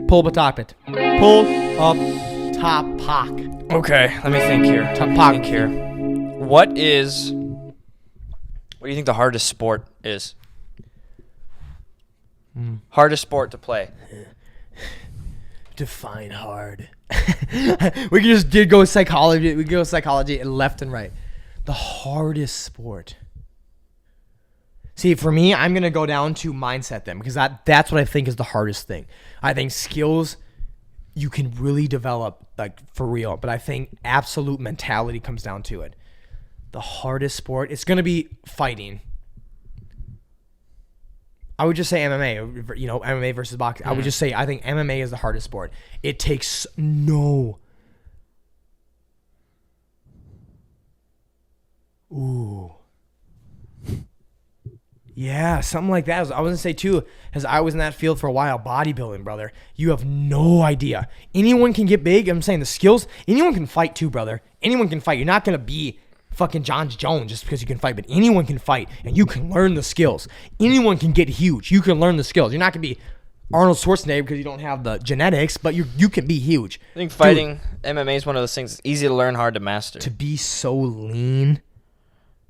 Pull up top it. Pull up top pock. Okay, let me think here. What do you think the hardest sport is? Hardest sport to play. Define hard. We can just go psychology. We can go psychology left and right. The hardest sport. See, for me, I'm going to go down to mindset then, because that's what I think is the hardest thing. I think skills you can really develop, like, for real, but I think absolute mentality comes down to it. The hardest sport, it's going to be fighting. I would just say MMA, MMA versus boxing. I would just say I think MMA is the hardest sport. It takes Yeah, something like that. I was going to say too, as I was in that field for a while, bodybuilding, brother. You have no idea. Anyone can get big. I'm saying the skills, anyone can fight too, brother. Anyone can fight. You're not going to be fucking John Jones just because you can fight, but anyone can fight and you can learn the skills. Anyone can get huge. You can learn the skills. You're not going to be Arnold Schwarzenegger because you don't have the genetics, but you can be huge. I think fighting MMA is one of those things that's easy to learn, hard to master. To be so lean,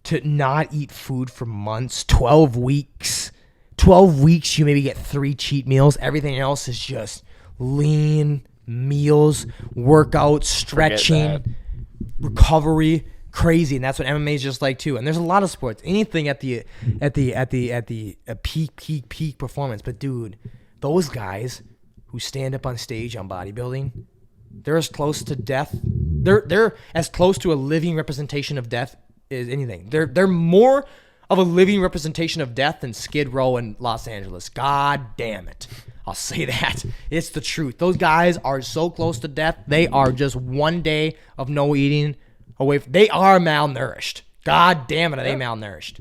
to not eat food for months, 12 weeks. 12 weeks, you maybe get 3 cheat meals. Everything else is just lean meals, workouts, stretching, recovery, crazy. And that's what MMA is just like too. And there's a lot of sports, anything at the peak performance. But dude, those guys who stand up on stage on bodybuilding, they're as close to death. They're as close to a living representation of death as anything. They're more of a living representation of death than Skid Row in Los Angeles. God damn it. I'll say that. It's the truth. Those guys are so close to death. They are just one day of no eating away. They are malnourished. God damn it, are they malnourished.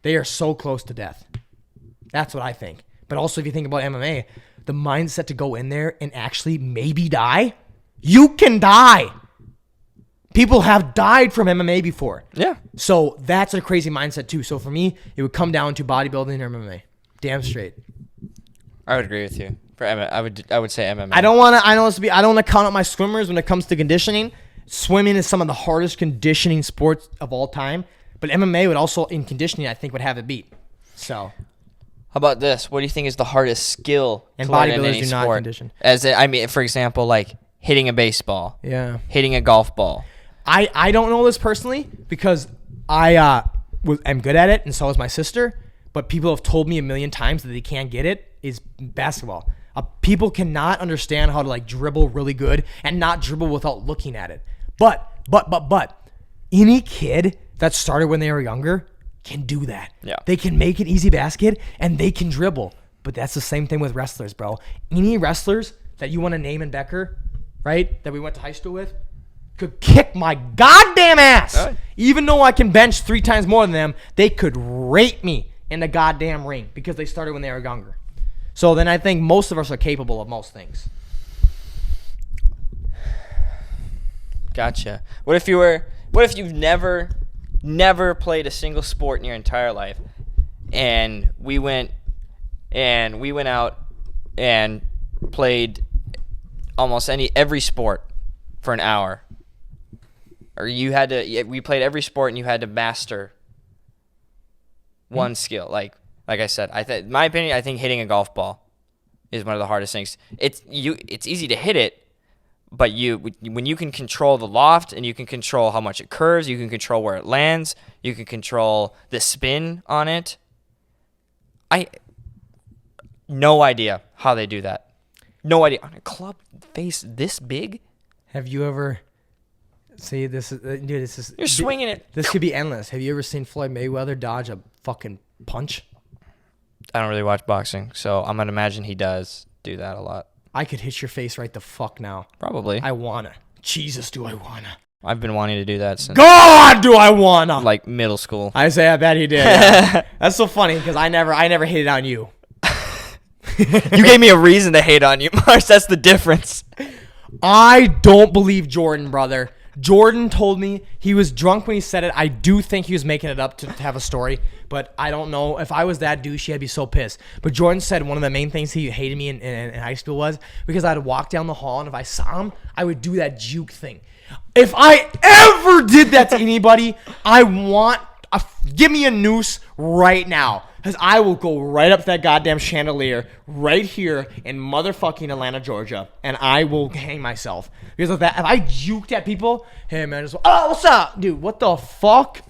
They are so close to death. That's what I think. But also, if you think about MMA, the mindset to go in there and actually maybe die, you can die. People have died from MMA before. Yeah. So that's a crazy mindset too. So for me, it would come down to bodybuilding or MMA. Damn straight. I would agree with you. For I would say MMA. I don't want to count out my swimmers when it comes to conditioning. Swimming is some of the hardest conditioning sports of all time. But MMA would also, in conditioning, I think would have it beat. So. How about this? What do you think is the hardest skill and to learn in bodybuilders any do not sport? condition. For example, like hitting a baseball. Yeah. Hitting a golf ball. I don't know this personally because I am good at it, and so is my sister. But people have told me a million times that they can't get it. Is basketball. People cannot understand how to like dribble really good and not dribble without looking at it. But any kid that started when they were younger can do that. Yeah. They can make an easy basket and they can dribble. But that's the same thing with wrestlers, bro. Any wrestlers that you want to name in Becker, right, that we went to high school with, could kick my goddamn ass. Right. Even though I can bench 3 times more than them, they could rape me in the goddamn ring because they started when they were younger. So then I think most of us are capable of most things. Gotcha. What if you've never played a single sport in your entire life, and we went out and played almost every sport for an hour? Or we played every sport and you had to master one skill. Like I said, in my opinion, I think hitting a golf ball is one of the hardest things. It's easy to hit it, but when you can control the loft and you can control how much it curves, you can control where it lands, you can control the spin on it. No idea how they do that. No idea. On a club face this big? Have you ever... See, this is... You're swinging it. This could be endless. Have you ever seen Floyd Mayweather dodge a fucking punch? I don't really watch boxing, so I'm going to imagine he does do that a lot. I could hit your face right the fuck now. Probably. I wanna. Jesus, do I wanna. I've been wanting to do that since... God, do I wanna. Like middle school. I say, I bet he did. Yeah. That's so funny, because I never hated on you. You gave me a reason to hate on you, Mars. That's the difference. I don't believe Jordan, brother. Jordan told me he was drunk when he said it. I do think he was making it up to have a story, but I don't know. If I was that douchey, I'd be so pissed. But Jordan said one of the main things he hated me in high school was because I'd walk down the hall, and if I saw him, I would do that juke thing. If I ever did that to anybody, I want give me a noose right now, because I will go right up to that goddamn chandelier right here in motherfucking Atlanta, Georgia, and I will hang myself. Because of that, if I juked at people, hey man, just, oh, what's up? Dude, what the fuck?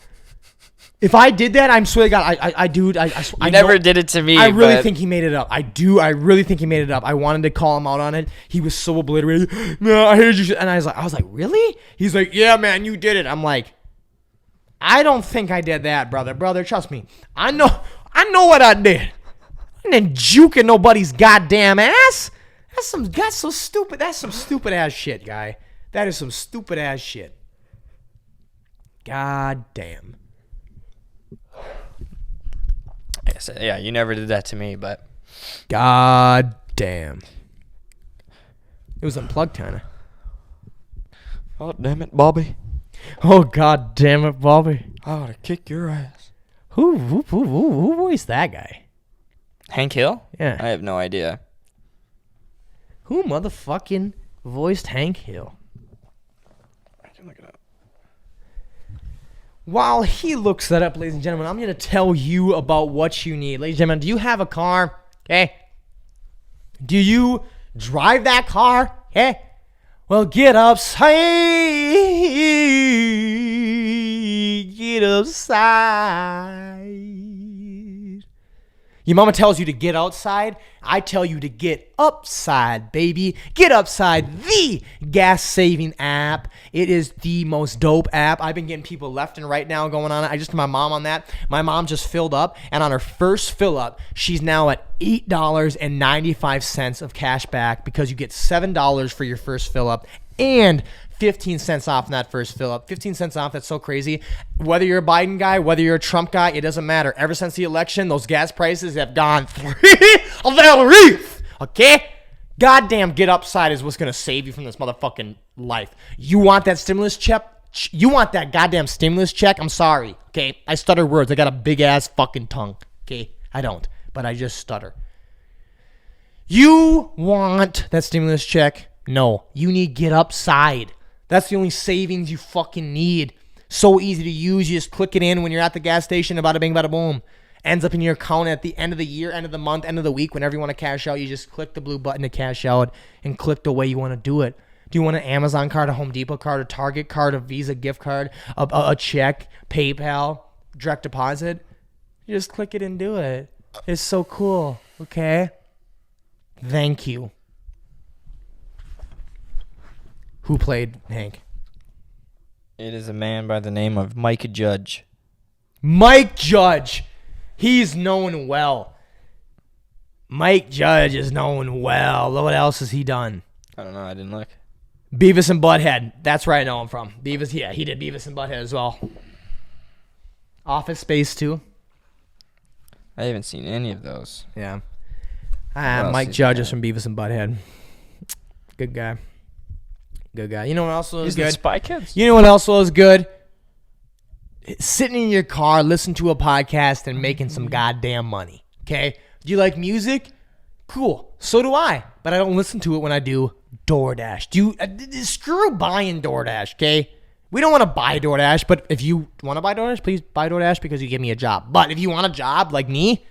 If I did that, I'm swear to God, I never did it to me. I really think he made it up. I really think he made it up. I wanted to call him out on it. He was so obliterated. No, I heard you. And I was like, really? He's like, yeah, man, you did it. I'm like, I don't think I did that, brother. Brother, trust me. I know what I did. I didn't juking nobody's goddamn ass. That's so stupid. That's some stupid ass shit, guy. That is some stupid ass shit. God damn. Yeah, you never did that to me, but God damn. It was unplugged, kinda. Oh damn it, Bobby. Oh god damn it, Bobby. I ought to kick your ass. Who voiced that guy? Hank Hill? Yeah. I have no idea. Who motherfucking voiced Hank Hill? I can look it up. While he looks that up, ladies and gentlemen, I'm going to tell you about what you need. Ladies and gentlemen, do you have a car? Okay. Do you drive that car? Okay. Well, get upside. Get upside. Your mama tells you to get outside. I tell you to get upside, baby. Get upside, the gas-saving app. It is the most dope app. I've been getting people left and right now going on it. I just did my mom on that. My mom just filled up, and on her first fill-up, she's now at $8.95 of cash back because you get $7 for your first fill-up and 15 cents off in that first fill up. 15 cents off, that's so crazy. Whether you're a Biden guy, whether you're a Trump guy, it doesn't matter. Ever since the election, those gas prices have gone through the roof. Okay? Goddamn, get upside is what's going to save you from this motherfucking life. You want that stimulus check? You want that goddamn stimulus check? I'm sorry. Okay? I stutter words. I got a big ass fucking tongue. Okay? I don't, but I just stutter. You want that stimulus check? No. You need get upside. That's the only savings you fucking need. So easy to use. You just click it in when you're at the gas station. Bada bing, bada boom. Ends up in your account at the end of the year, end of the month, end of the week. Whenever you want to cash out, you just click the blue button to cash out and click the way you want to do it. Do you want an Amazon card, a Home Depot card, a Target card, a Visa gift card, a check, PayPal, direct deposit? You just click it and do it. It's so cool. Okay? Thank you. Who played Hank? It is a man by the name of Mike Judge. Mike Judge. He's known well. Mike Judge is known well. What else has he done? I don't know. I didn't look. Beavis and Butthead. That's where I know him from. Beavis, yeah, he did Beavis and Butthead as well. Office Space 2. I haven't seen any of those. Yeah. Mike Judge is from Beavis and Butthead. Good guy. Good guy. You know what else was good? Spy Kids. You know what else was good? Sitting in your car, listening to a podcast, and making some goddamn money. Okay? Do you like music? Cool. So do I. But I don't listen to it when I do DoorDash. Screw buying DoorDash, okay? We don't want to buy DoorDash, but if you want to buy DoorDash, please buy DoorDash because you give me a job. But if you want a job like me,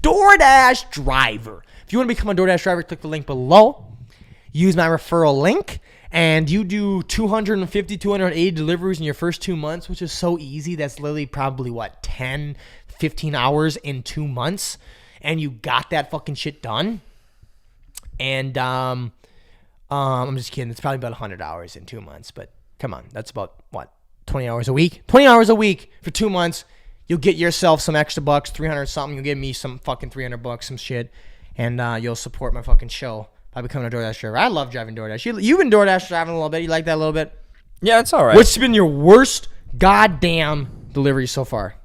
DoorDash driver. If you want to become a DoorDash driver, click the link below. Use my referral link. And you do 250, 280 deliveries in your first 2 months, which is so easy. That's literally probably, 10, 15 hours in 2 months. And you got that fucking shit done. And I'm just kidding. It's probably about 100 hours in 2 months. But come on. That's about, 20 hours a week? 20 hours a week for 2 months. You'll get yourself some extra bucks, 300 something. You'll give me some fucking 300 bucks, some shit. And you'll support my fucking show by becoming a DoorDash driver. I love driving DoorDash. You've been DoorDash driving a little bit. You like that a little bit? Yeah, it's all right. What's been your worst goddamn delivery so far?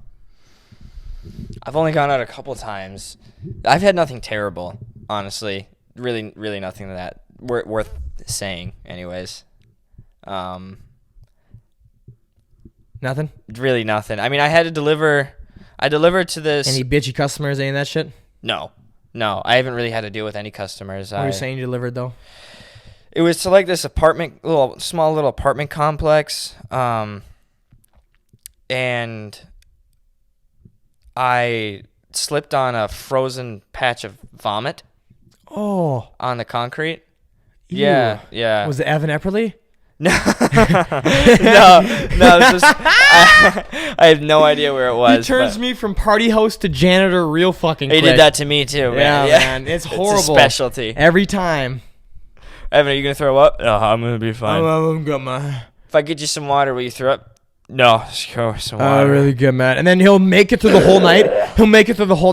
I've only gone out a couple times. I've had nothing terrible, honestly. Really, really nothing that worth saying, anyways. Nothing? Really nothing. I mean, I had to deliver. I delivered to this. Any bitchy customers, any of that shit? No. I haven't really had to deal with any customers. What were you saying you delivered, though? It was to like this small little apartment complex. And I slipped on a frozen patch of vomit. Oh. On the concrete. Ew. Yeah. Was it Evan Epperly? No. no. This was, I have no idea where it was. He turns me from party host to janitor real fucking quick. He did that to me too, man. Yeah, man. It's horrible. It's a specialty. Every time. Evan, are you going to throw up? No, I'm going to be fine. I'm good, man. If I get you some water, will you throw up? No, just go with some water. Really good, man. And then he'll make it through the whole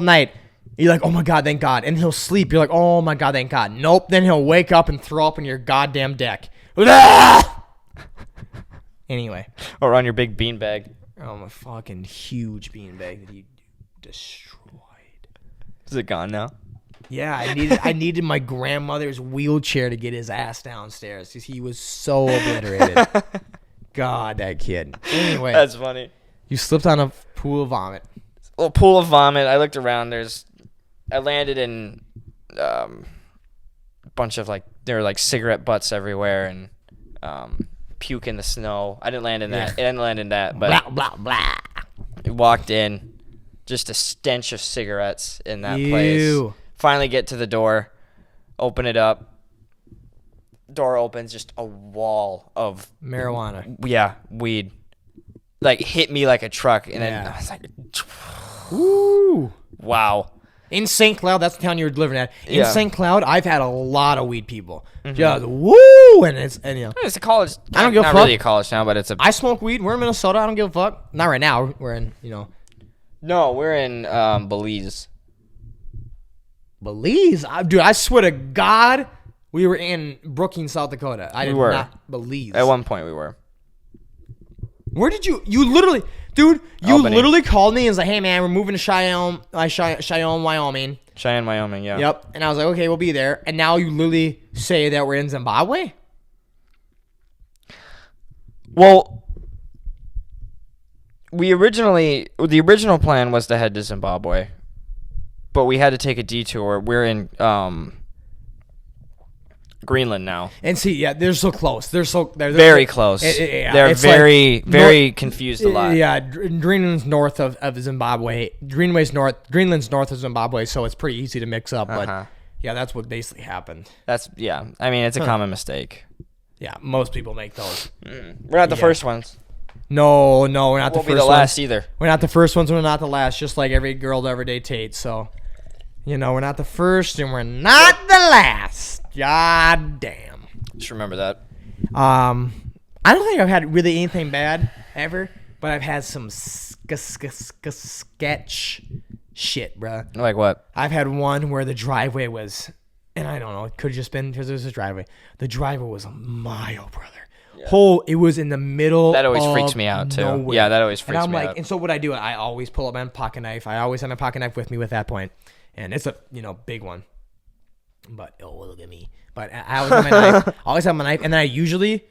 night. You're like, oh my God, thank God. And he'll sleep. You're like, oh my God, thank God. Nope. Then he'll wake up and throw up on your goddamn deck. Anyway. Or on your big beanbag. Oh, my fucking huge beanbag that he destroyed. Is it gone now? Yeah, I needed my grandmother's wheelchair to get his ass downstairs because he was so obliterated. God, that kid. Anyway. That's funny. You slipped on a pool of vomit. A little pool of vomit. I looked around. I landed in a bunch of there were like cigarette butts everywhere and puke in the snow. I didn't land in that. Yeah. I didn't land in that, but blah blah blah. I walked in, just a stench of cigarettes in that Ew. place. Finally get to the door, open it up. Door opens, just a wall of marijuana. Yeah, weed. Like hit me like a truck, and then I was like, "Woo! Wow!" In St. Cloud, that's the town you were delivering at. In St. Cloud, I've had a lot of weed people. Mm-hmm. Just woo, and it's a college. I don't give a fuck. Not really a college town, but it's a. I smoke weed. We're in Minnesota. I don't give a fuck. Not right now. We're in No, we're in Belize. Belize, dude. I swear to God, we were in Brookings, South Dakota. I did not Belize. At one point, we were. Where did you literally, dude? You Albany. Literally called me and was like, "Hey, man, we're moving to Cheyenne, Wyoming." Cheyenne, Wyoming, yeah. Yep. And I was like, "Okay, we'll be there." And now you literally say that we're in Zimbabwe. Well, the original plan was to head to Zimbabwe, but we had to take a detour. We're in Greenland now. And see, yeah, they're so close. They're very close. They're very confused a lot. Yeah, Greenland's north of Zimbabwe. Greenland's north of Zimbabwe, so it's pretty easy to mix up. But yeah, that's what basically happened. I mean, it's a common mistake. Yeah, most people make those. We're not the first ones. No, we're not the first ones. Won't be the last either. We're not the first ones, we're not the last, just like every girl to ever date Tate. So, we're not the first and we're not the last. God damn. Just remember that. I don't think I've had really anything bad ever, but I've had some sketch shit, bruh. Like what? I've had one where the driveway was, and I don't know, it could have just been because there's a driveway. The driveway was a mile, brother. Yeah. It was in the middle. That always freaks me out too. Nowhere. Yeah, that always freaks me out. And I'm like, and so what I do, I always pull up my pocket knife. I always have my pocket knife with me at that point, and it's a big one. But look at me. But I always have my knife. Always have my knife, and then I usually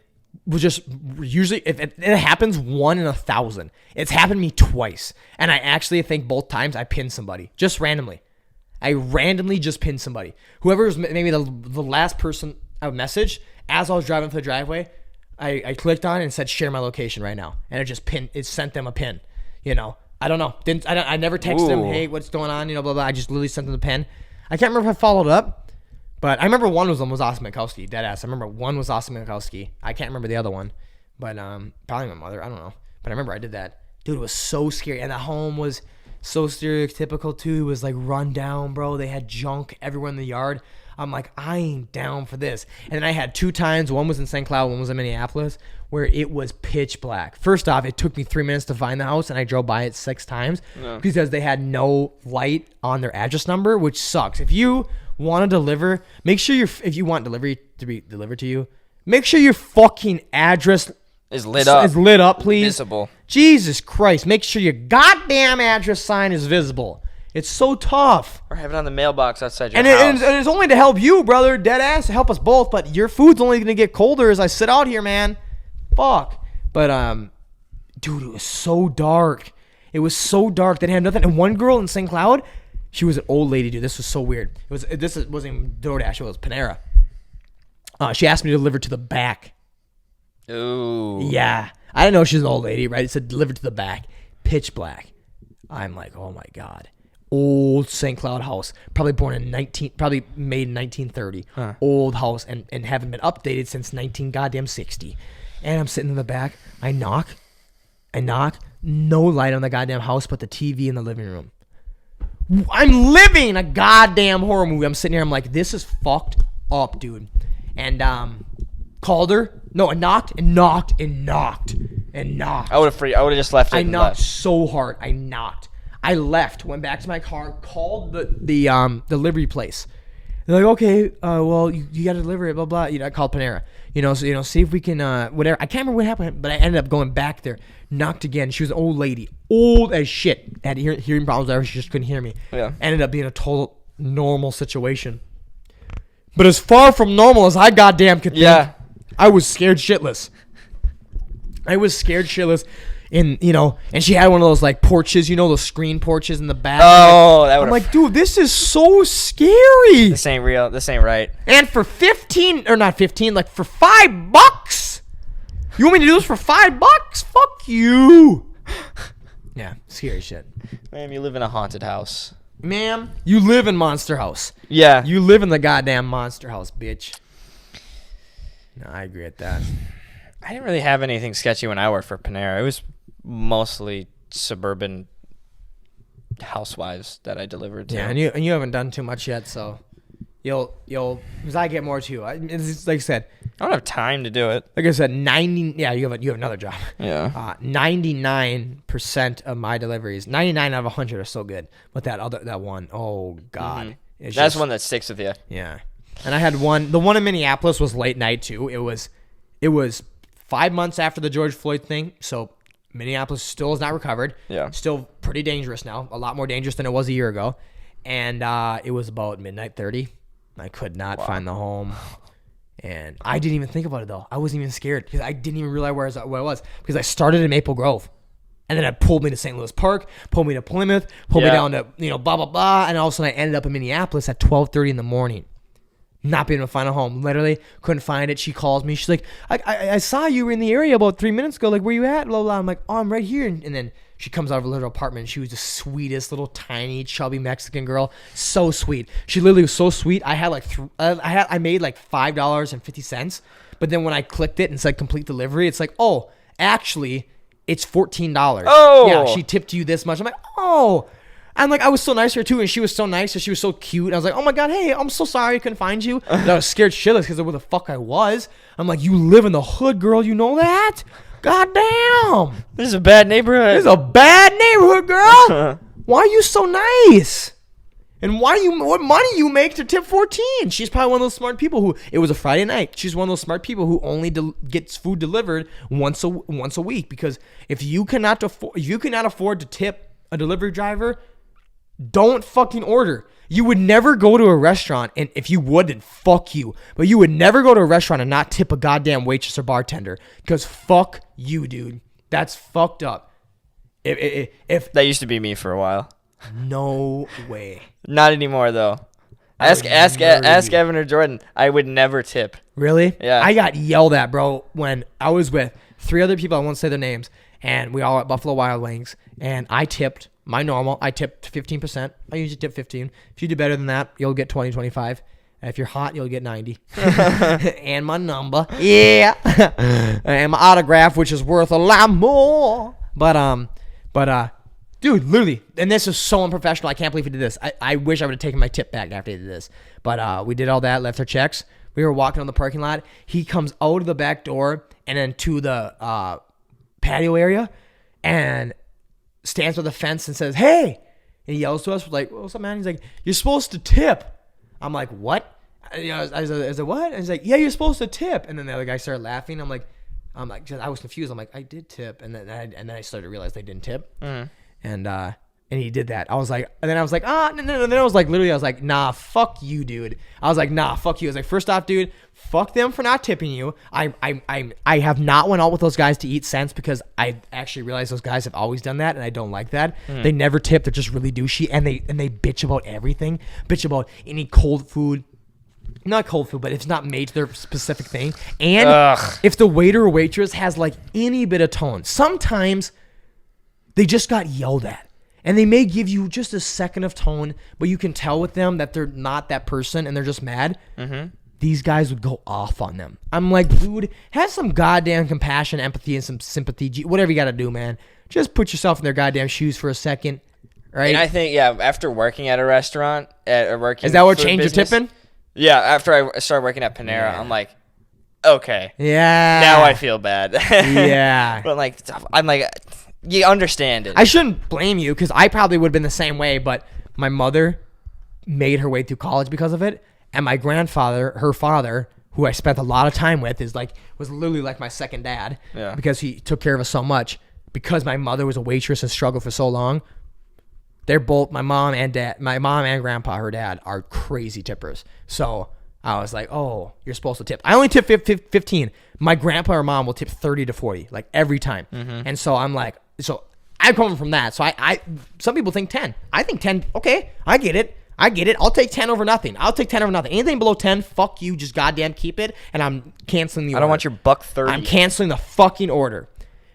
if it happens 1 in 1,000. It's happened to me twice, and I actually think both times I pinned somebody just randomly. I randomly just pinned somebody. Whoever was maybe the last person I would message as I was driving for the driveway. I clicked on it and said share my location right now, and it just pinned. It sent them a pin. I don't know. I never texted them, hey, what's going on? Blah blah. I just literally sent them the pin. I can't remember if I followed up, but I remember one of them was Austin Mikowski, dead ass. I remember one was Austin Mikowski. I can't remember the other one, but probably my mother. I don't know, but I remember I did that. Dude, it was so scary, and the home was so stereotypical too. It was like run down, bro. They had junk everywhere in the yard. I'm like, I ain't down for this. And then I had 2 times. One was in St. Cloud, one was in Minneapolis, where it was pitch black. First off, it took me 3 minutes to find the house, and I drove by it 6 times because they had no light on their address number, which sucks. If you want to deliver, make sure if you want delivery to be delivered to you, make sure your fucking address is lit up. Is lit up, please. Visible. Jesus Christ, make sure your goddamn address sign is visible. It's so tough. Or have it on the mailbox outside your And house. it's only to help you, brother. Dead ass. Help us both. But your food's only going to get colder as I sit out here, man. Fuck. But, Dude, it was so dark. It was so dark. They didn't have nothing. And one girl in St. Cloud, she was an old lady, dude. This was so weird. Wasn't even DoorDash. It was Panera. She asked me to deliver to the back. Ooh. Yeah. I didn't know she was an old lady, right? It said deliver to the back. Pitch black. I'm like, oh my God. Old St. Cloud house. Probably made in 1930. Old house and haven't been updated since 1960. And I'm sitting in the back. I knock. No light on the goddamn house but the TV in the living room. I'm living a goddamn horror movie. I'm sitting here. I'm like, this is fucked up, dude. And called her. No, I knocked. I would have just left it. I knocked so hard. I left. Went back to my car. Called the delivery place. They're like, okay, well, you got to deliver it, blah blah. I called Panera. So see if we can whatever. I can't remember what happened, but I ended up going back there. Knocked again. She was an old lady, old as shit. Had hearing problems. Whatever. She just couldn't hear me. Yeah. Ended up being a total normal situation. But as far from normal as I goddamn could think. Yeah. I was scared shitless. And she had one of those like porches, those screen porches in the back. Oh, I'm like, dude, this is so scary. This ain't real. This ain't right. And for for $5, you want me to do this for $5? Fuck you. Yeah, scary shit. Ma'am, you live in a haunted house. Ma'am, you live in Monster House. Yeah. You live in the goddamn Monster House, bitch. No, I agree with that. I didn't really have anything sketchy when I worked for Panera. It was mostly suburban housewives that I delivered to. Yeah, and you haven't done too much yet, so you'll because I get more too. It's like I said, I don't have time to do it. Like I said, 90. Yeah, you have another job. Yeah. 99% of my deliveries, 99 out of 100 are so good. But that one, oh God, that's one that sticks with you. Yeah. And I had one. The one in Minneapolis was late night too. It was 5 months after the George Floyd thing, so Minneapolis still is not recovered. Yeah. Still pretty dangerous now. A lot more dangerous than it was a year ago. And it was about midnight 30. I could not find the home. And I didn't even think about it though. I wasn't even scared because I didn't even realize where I was because I started in Maple Grove. And then it pulled me to St. Louis Park, pulled me to Plymouth, pulled me down to, blah, blah, blah. And all of a sudden I ended up in Minneapolis at 12:30 in the morning. Not being able to find a home. Literally couldn't find it. She calls me. She's like, I saw you were in the area about 3 minutes ago. Like, where you at? Blah, blah. I'm like, oh, I'm right here. And then she comes out of her little apartment. And she was the sweetest little tiny chubby Mexican girl. So sweet. She literally was so sweet. I had I made like $5.50. But then when I clicked it and said complete delivery, it's like, oh, actually, it's $14. Oh. Yeah, she tipped you this much. I'm like, oh. And like I was so nice to her too, and she was so nice, and she was so cute. And I was like, "Oh my God, hey, I'm so sorry I couldn't find you." And I was scared shitless because of where the fuck I was. I'm like, "You live in the hood, girl. You know that? God damn, this is a bad neighborhood. This is a bad neighborhood, girl. Why are you so nice? And what money you make to tip 14?" She's probably one of those smart people who it was a Friday night. She's one of those smart people who only gets food delivered once a week because if you cannot afford to tip a delivery driver. Don't fucking order. You would never go to a restaurant, and if you would, then fuck you. But you would never go to a restaurant and not tip a goddamn waitress or bartender. Because fuck you, dude. That's fucked up. If that used to be me for a while. No way. Not anymore, though. Ask Evan or Jordan. I would never tip. Really? Yeah. I got yelled at, bro, when I was with 3 other people. I won't say their names. And we all at Buffalo Wild Wings. And I tipped. My normal, I tipped 15%. I usually tip 15. If you do better than that, you'll get 20, 25. And if you're hot, you'll get 90. And my number. Yeah. And my autograph, which is worth a lot more. But dude, literally, and this is so unprofessional. I can't believe he did this. I wish I would have taken my tip back after he did this. But we did all that, left our checks. We were walking on the parking lot. He comes out of the back door and then to the patio area and stands by the fence and says, "Hey," and he yells to us. We're like, "What's up, man?" He's like, "You're supposed to tip." I'm like, "What?" I said, "What?" And he's like, "Yeah, you're supposed to tip." And then the other guy started laughing. I'm like, I was confused. I'm like, "I did tip," and then I started to realize they didn't tip. And And he did that. I was like, and then I was like, no. And then I was like, literally, I was like, nah, fuck you, dude. I was like, nah, fuck you. I was like, first off, dude, fuck them for not tipping you. I have not went out with those guys to eat since because I actually realized those guys have always done that, and I don't like that. They never tip. They're just really douchey, and they bitch about everything. Bitch about any cold food. Not cold food, but it's not made to their specific thing. And if the waiter or waitress has like any bit of tone, sometimes they just got yelled at. And they may give you just a second of tone, but you can tell with them that they're not that person and they're just mad. These guys would go off on them. I'm like, dude, have some goddamn compassion, empathy, and some sympathy. Whatever you got to do, man. Just put yourself in their goddamn shoes for a second. Right? And I think, yeah, after working at a restaurant, is that what changed your tipping? Yeah, after I started working at Panera, I'm like, okay. Yeah. Now I feel bad. Yeah. But I'm like, you understand it. I shouldn't blame you because I probably would have been the same way, but my mother made her way through college because of it. And my grandfather, her father, who I spent a lot of time with, was literally like my second dad because he took care of us so much. Because my mother was a waitress and struggled for so long, they're both, my mom and grandpa, her dad, are crazy tippers. So I was like, oh, you're supposed to tip. I only tip 15. My grandpa or mom will tip 30 to 40, like every time. And so I'm like, so I'm coming from that. So I some people think 10. I think 10, okay, I get it. I'll take 10 over nothing. Anything below 10, fuck you, just goddamn keep it, and I'm canceling the order. I don't want your $1.30. I'm canceling the fucking order.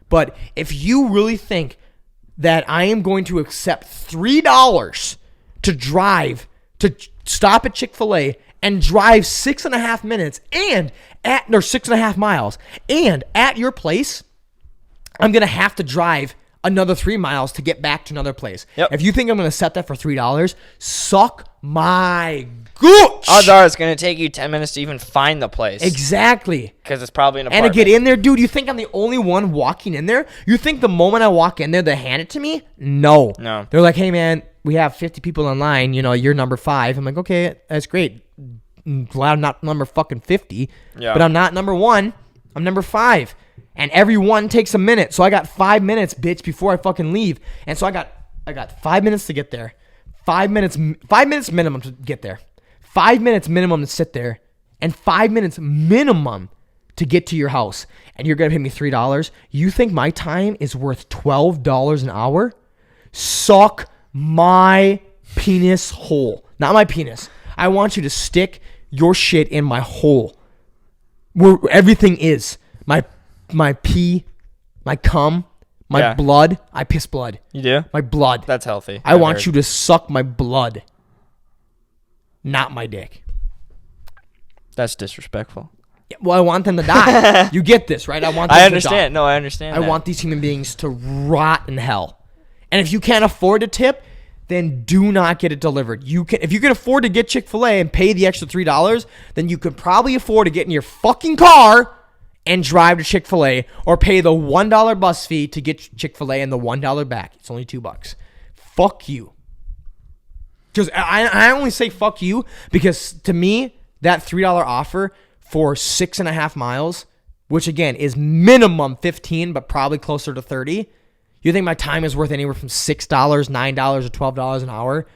But if you really think that I am going to accept $3 to stop at Chick-fil-A and drive 6.5 minutes or 6.5 miles, and at your place, I'm going to have to drive another 3 miles to get back to another place. Yep. If you think I'm going to set that for $3, suck my gooch. Odds are it's going to take you 10 minutes to even find the place. Exactly. Because it's probably an And apartment. to get in there, dude, you think I'm the only one walking in there? You think the moment I walk in there, they hand it to me? No. They're like, hey, man, we have 50 people online. You know, you're number 5. I'm like, okay, that's great. I'm glad I'm not number fucking 50. Yeah. But I'm not number 1. I'm number 5. And every one takes a minute. So I got 5 minutes, bitch, before I fucking leave. And so I got 5 minutes to get there. 5 minutes minimum to get there. 5 minutes minimum to sit there. And 5 minutes minimum to get to your house. And you're going to pay me $3. You think my time is worth $12 an hour? Suck my penis hole. Not my penis. I want you to stick your shit in my hole. Where everything is. My pee, my cum, my blood. I piss blood. You do? My blood. That's healthy. I want you to suck my blood, not my dick. That's disrespectful. Yeah, well, I want them to die. You get this, right? I want them I to understand. die. No, I understand. I want these human beings to rot in hell. And if you can't afford to tip, then do not get it delivered. If you can afford to get Chick-fil-A and pay the extra $3, then you could probably afford to get in your fucking car and drive to Chick-fil-A or pay the $1 bus fee to get Chick-fil-A and the $1 back. It's only $2. Fuck you. Because I only say fuck you because to me, that $3 offer for 6.5 miles, which again is minimum 15, but probably closer to 30. You think my time is worth anywhere from $6, $9, or $12 an hour,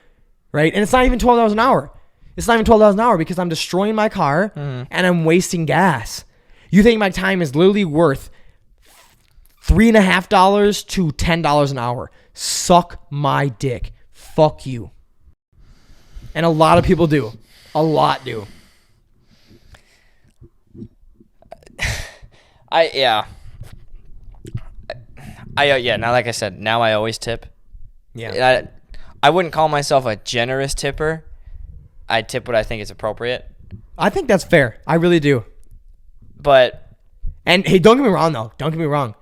right? And it's not even $12 an hour. It's not even $12 an hour because I'm destroying my car and I'm wasting gas. You think my time is literally worth $3.50 to $10 an hour? Suck my dick. Fuck you. And a lot of people do. A lot do. Yeah, now like I said, now I always tip. Yeah. I wouldn't call myself a generous tipper. I tip what I think is appropriate. I think that's fair. I really do. And hey, don't get me wrong though. Don't get me wrong.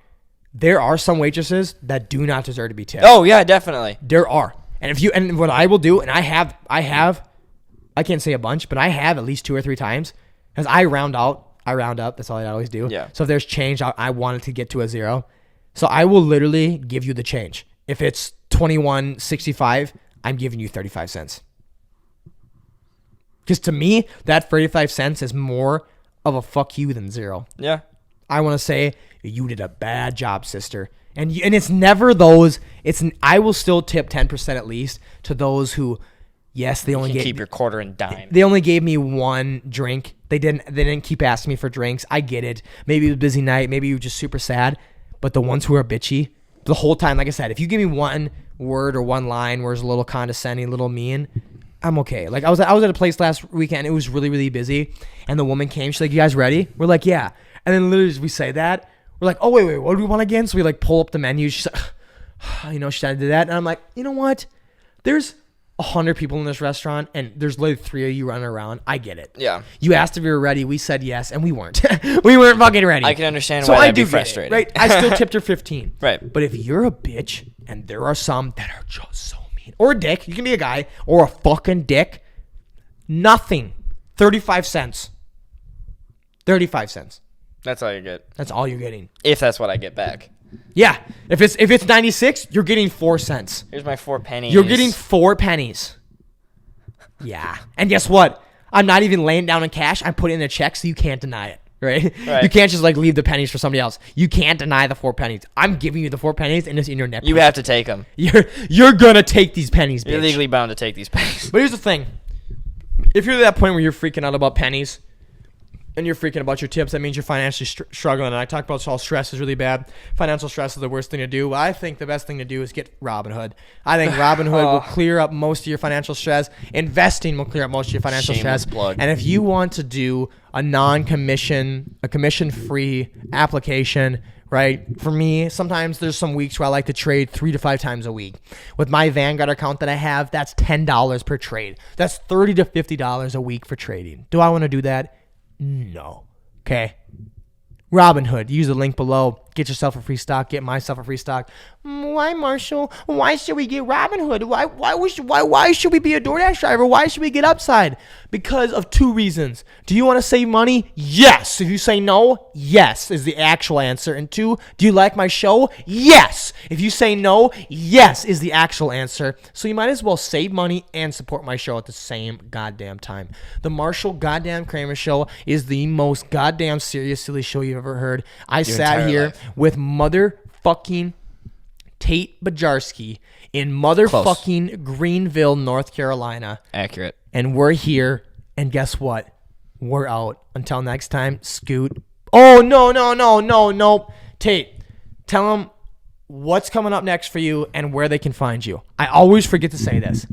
There are some waitresses that do not deserve to be tipped. Oh yeah, definitely. There are. And what I will do, and I can't say a bunch, but I have at least 2 or 3 times, because I round up. That's all I always do. Yeah. So if there's change, I want it to get to a 0. So I will literally give you the change. If it's $21.65, I'm giving you 35 cents. Because to me, that 35 cents is more of a fuck you than 0. Yeah. I want to say, you did a bad job, sister. And it's never those. I will still tip 10% at least to those who, yes, they only You can keep your quarter and dime. They only gave me one drink. They didn't keep asking me for drinks. I get it. Maybe it was a busy night. Maybe you were just super sad. But the ones who are bitchy the whole time, like I said, if you give me one word or one line where it's a little condescending, a little mean, I'm okay. Like I was at a place last weekend. It was really, really busy. And the woman came. She's like, "You guys ready?" We're like, "Yeah." And then literally as we say that, we're like, "Oh, wait, what do we want again?" So we like pull up the menu. She's like, she tried to do that. And I'm like, you know what? There's 100 people in this restaurant and there's literally 3 of you running around. I get it. Yeah. You asked if we were ready. We said yes, and we weren't. We weren't fucking ready. I can understand why that'd be frustrating. Right? I still tipped her 15. Right. But if you're a bitch, and there are some that are just so mean, or a dick, you can be a guy, or a fucking dick, nothing. 35 cents. 35 cents. That's all you get. That's all you're getting. If that's what I get back. Yeah. If it's 96, you're getting 4 cents. Here's my 4 pennies. You're getting 4 pennies. Yeah. And guess what? I'm not even laying down in cash. I'm putting in a check, so you can't deny it. Right? You can't just like leave the pennies for somebody else. You can't deny the 4 pennies. I'm giving you the 4 pennies, and it's in your net. You have to take them. You're gonna take these pennies, bitch. You're legally bound to take these pennies. But here's the thing: if you're at that point where you're freaking out about pennies, and you're freaking about your tips, that means you're financially struggling. And I talk about how stress is really bad. Financial stress is the worst thing to do. I think the best thing to do is get Robinhood. I think Robinhood will clear up most of your financial stress. Investing will clear up most of your financial Shameless stress. plug. And if you want to do a commission-free application, right? For me, sometimes there's some weeks where I like to trade 3 to 5 times a week. With my Vanguard account that I have, that's $10 per trade. That's $30 to $50 a week for trading. Do I want to do that? No. Okay. Robinhood. Use the link below. Get yourself a free stock. Get myself a free stock. Why, Marshall? Why should we get Robinhood? Why should we be a DoorDash driver? Why should we get Upside? Because of 2 reasons. Do you want to save money? Yes. If you say no, yes is the actual answer. And 2, do you like my show? Yes. If you say no, yes is the actual answer. So you might as well save money and support my show at the same goddamn time. The Marshal goddamn Kramer show is the most goddamn serious, silly show you've ever heard. I sat here with motherfucking Tate Bajarski in motherfucking Greenville, North Carolina. Accurate. And we're here, and guess what? We're out. Until next time, Scoot. Oh, no. Tate, tell them what's coming up next for you and where they can find you. I always forget to say this.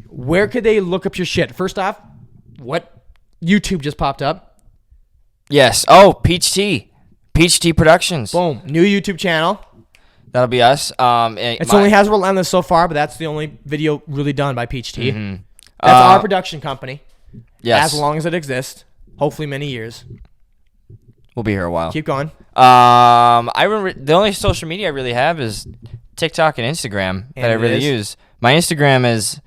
Where could they look up your shit? First off, what YouTube just popped up? Yes. Oh, Peach Tea. Peach Tea Productions. Boom. New YouTube channel. That'll be us. It only has Relentless so far, but that's the only video really done by Peach Tea. Mm-hmm. That's our production company. Yes. As long as it exists. Hopefully many years. We'll be here a while. Keep going. I remember the only social media I really have is TikTok and Instagram that I really use. My Instagram is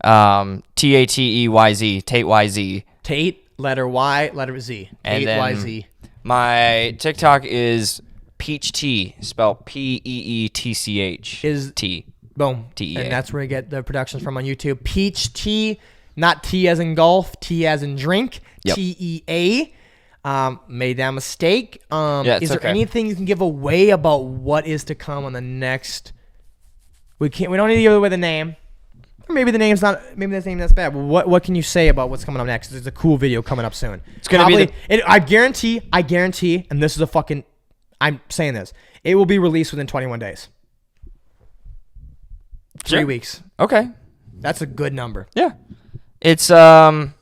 TATEYZ, Tate YZ. Tate, letter Y, letter Z. Tate YZ. My TikTok is Peach Tea, spelled PEETCH. Is T. Boom. TEA. And that's where you get the productions from on YouTube. Peach Tea, not T as in golf, T as in drink. Yep. TEA. Made that mistake. Is there anything you can give away about what is to come on the next? We don't need to give away the name. Or maybe the name's not. Maybe the name that's bad. But what can you say about what's coming up next? There's a cool video coming up soon. It's gonna be. I guarantee. And this is a fucking. I'm saying this. It will be released within 21 days. 3 weeks. Okay. That's a good number. Yeah. It's gonna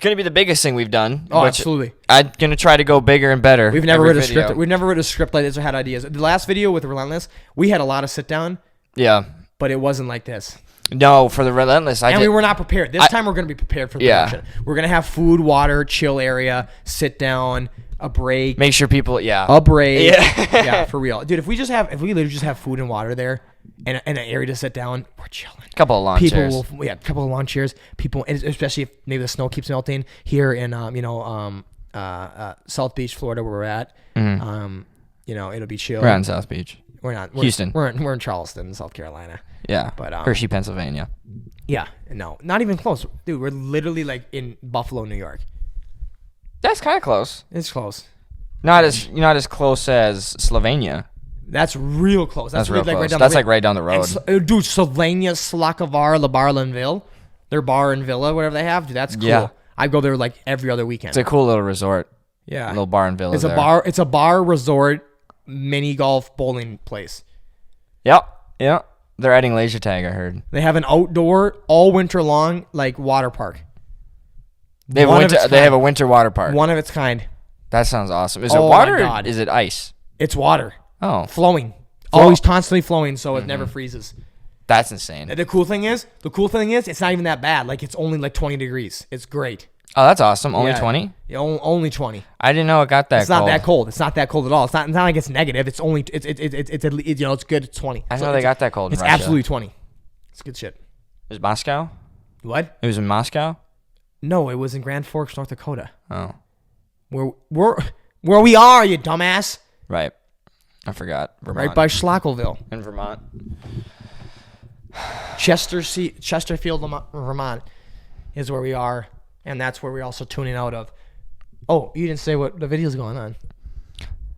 be the biggest thing we've done. Oh, absolutely. I'm gonna try to go bigger and better. We've never written a script. We've never written a script like this or had ideas. The last video with Relentless, we had a lot of sit down. Yeah. But it wasn't like this. No, for the Relentless, we were not prepared. This time we're gonna be prepared for the production. We're gonna have food, water, chill area, sit down, a break. Make sure people, a break. Yeah, for real, dude. If we literally just have food and water there, and an area to sit down, we're chilling. A couple of lawn chairs. A couple of lawn chairs. People, especially if maybe the snow keeps melting here in South Beach, Florida, where we're at. Mm-hmm. It'll be chill. We're on South Beach. We're not. Houston. We're in Charleston, South Carolina. Yeah, but Hershey, Pennsylvania. Yeah, no, not even close, dude. We're literally like in Buffalo, New York. That's kind of close. It's close. Not as close as Slovenia. That's real close. That's real like close. Right That's like right down the road. Dude, Slovenia, Slakovar, La Barlinville, their bar and villa, whatever they have. Dude, that's cool. Yeah. I go there like every other weekend. It's a cool little resort. Yeah. Little bar and villa. It's a bar resort, mini golf bowling place. Yep. They're adding laser tag, I heard. They have an outdoor all winter long like water park. They have a winter water park. One of its kind. That sounds awesome. Is it water or is it ice? It's water. Oh. Flowing. Always constantly flowing, so it never freezes. That's insane. The cool thing is, it's not even that bad. Like, it's only like 20 degrees. It's great. Oh, that's awesome. Only 20? Yeah, only 20. I didn't know it got that cold. It's not that cold. It's not that cold at all. It's not like it's negative. It's only it's good. It's 20. I know they got that cold in It's Russia. absolutely 20. It's good shit. It was Moscow? What? It was in Moscow? No, it was in Grand Forks, North Dakota. Oh. Where we are, you dumbass. Right. I forgot. Vermont. Right by Schlackelville. In Vermont. Chesterfield, Vermont is where we are, and that's where we're also tuning out of. Oh, you didn't say what the video's going on.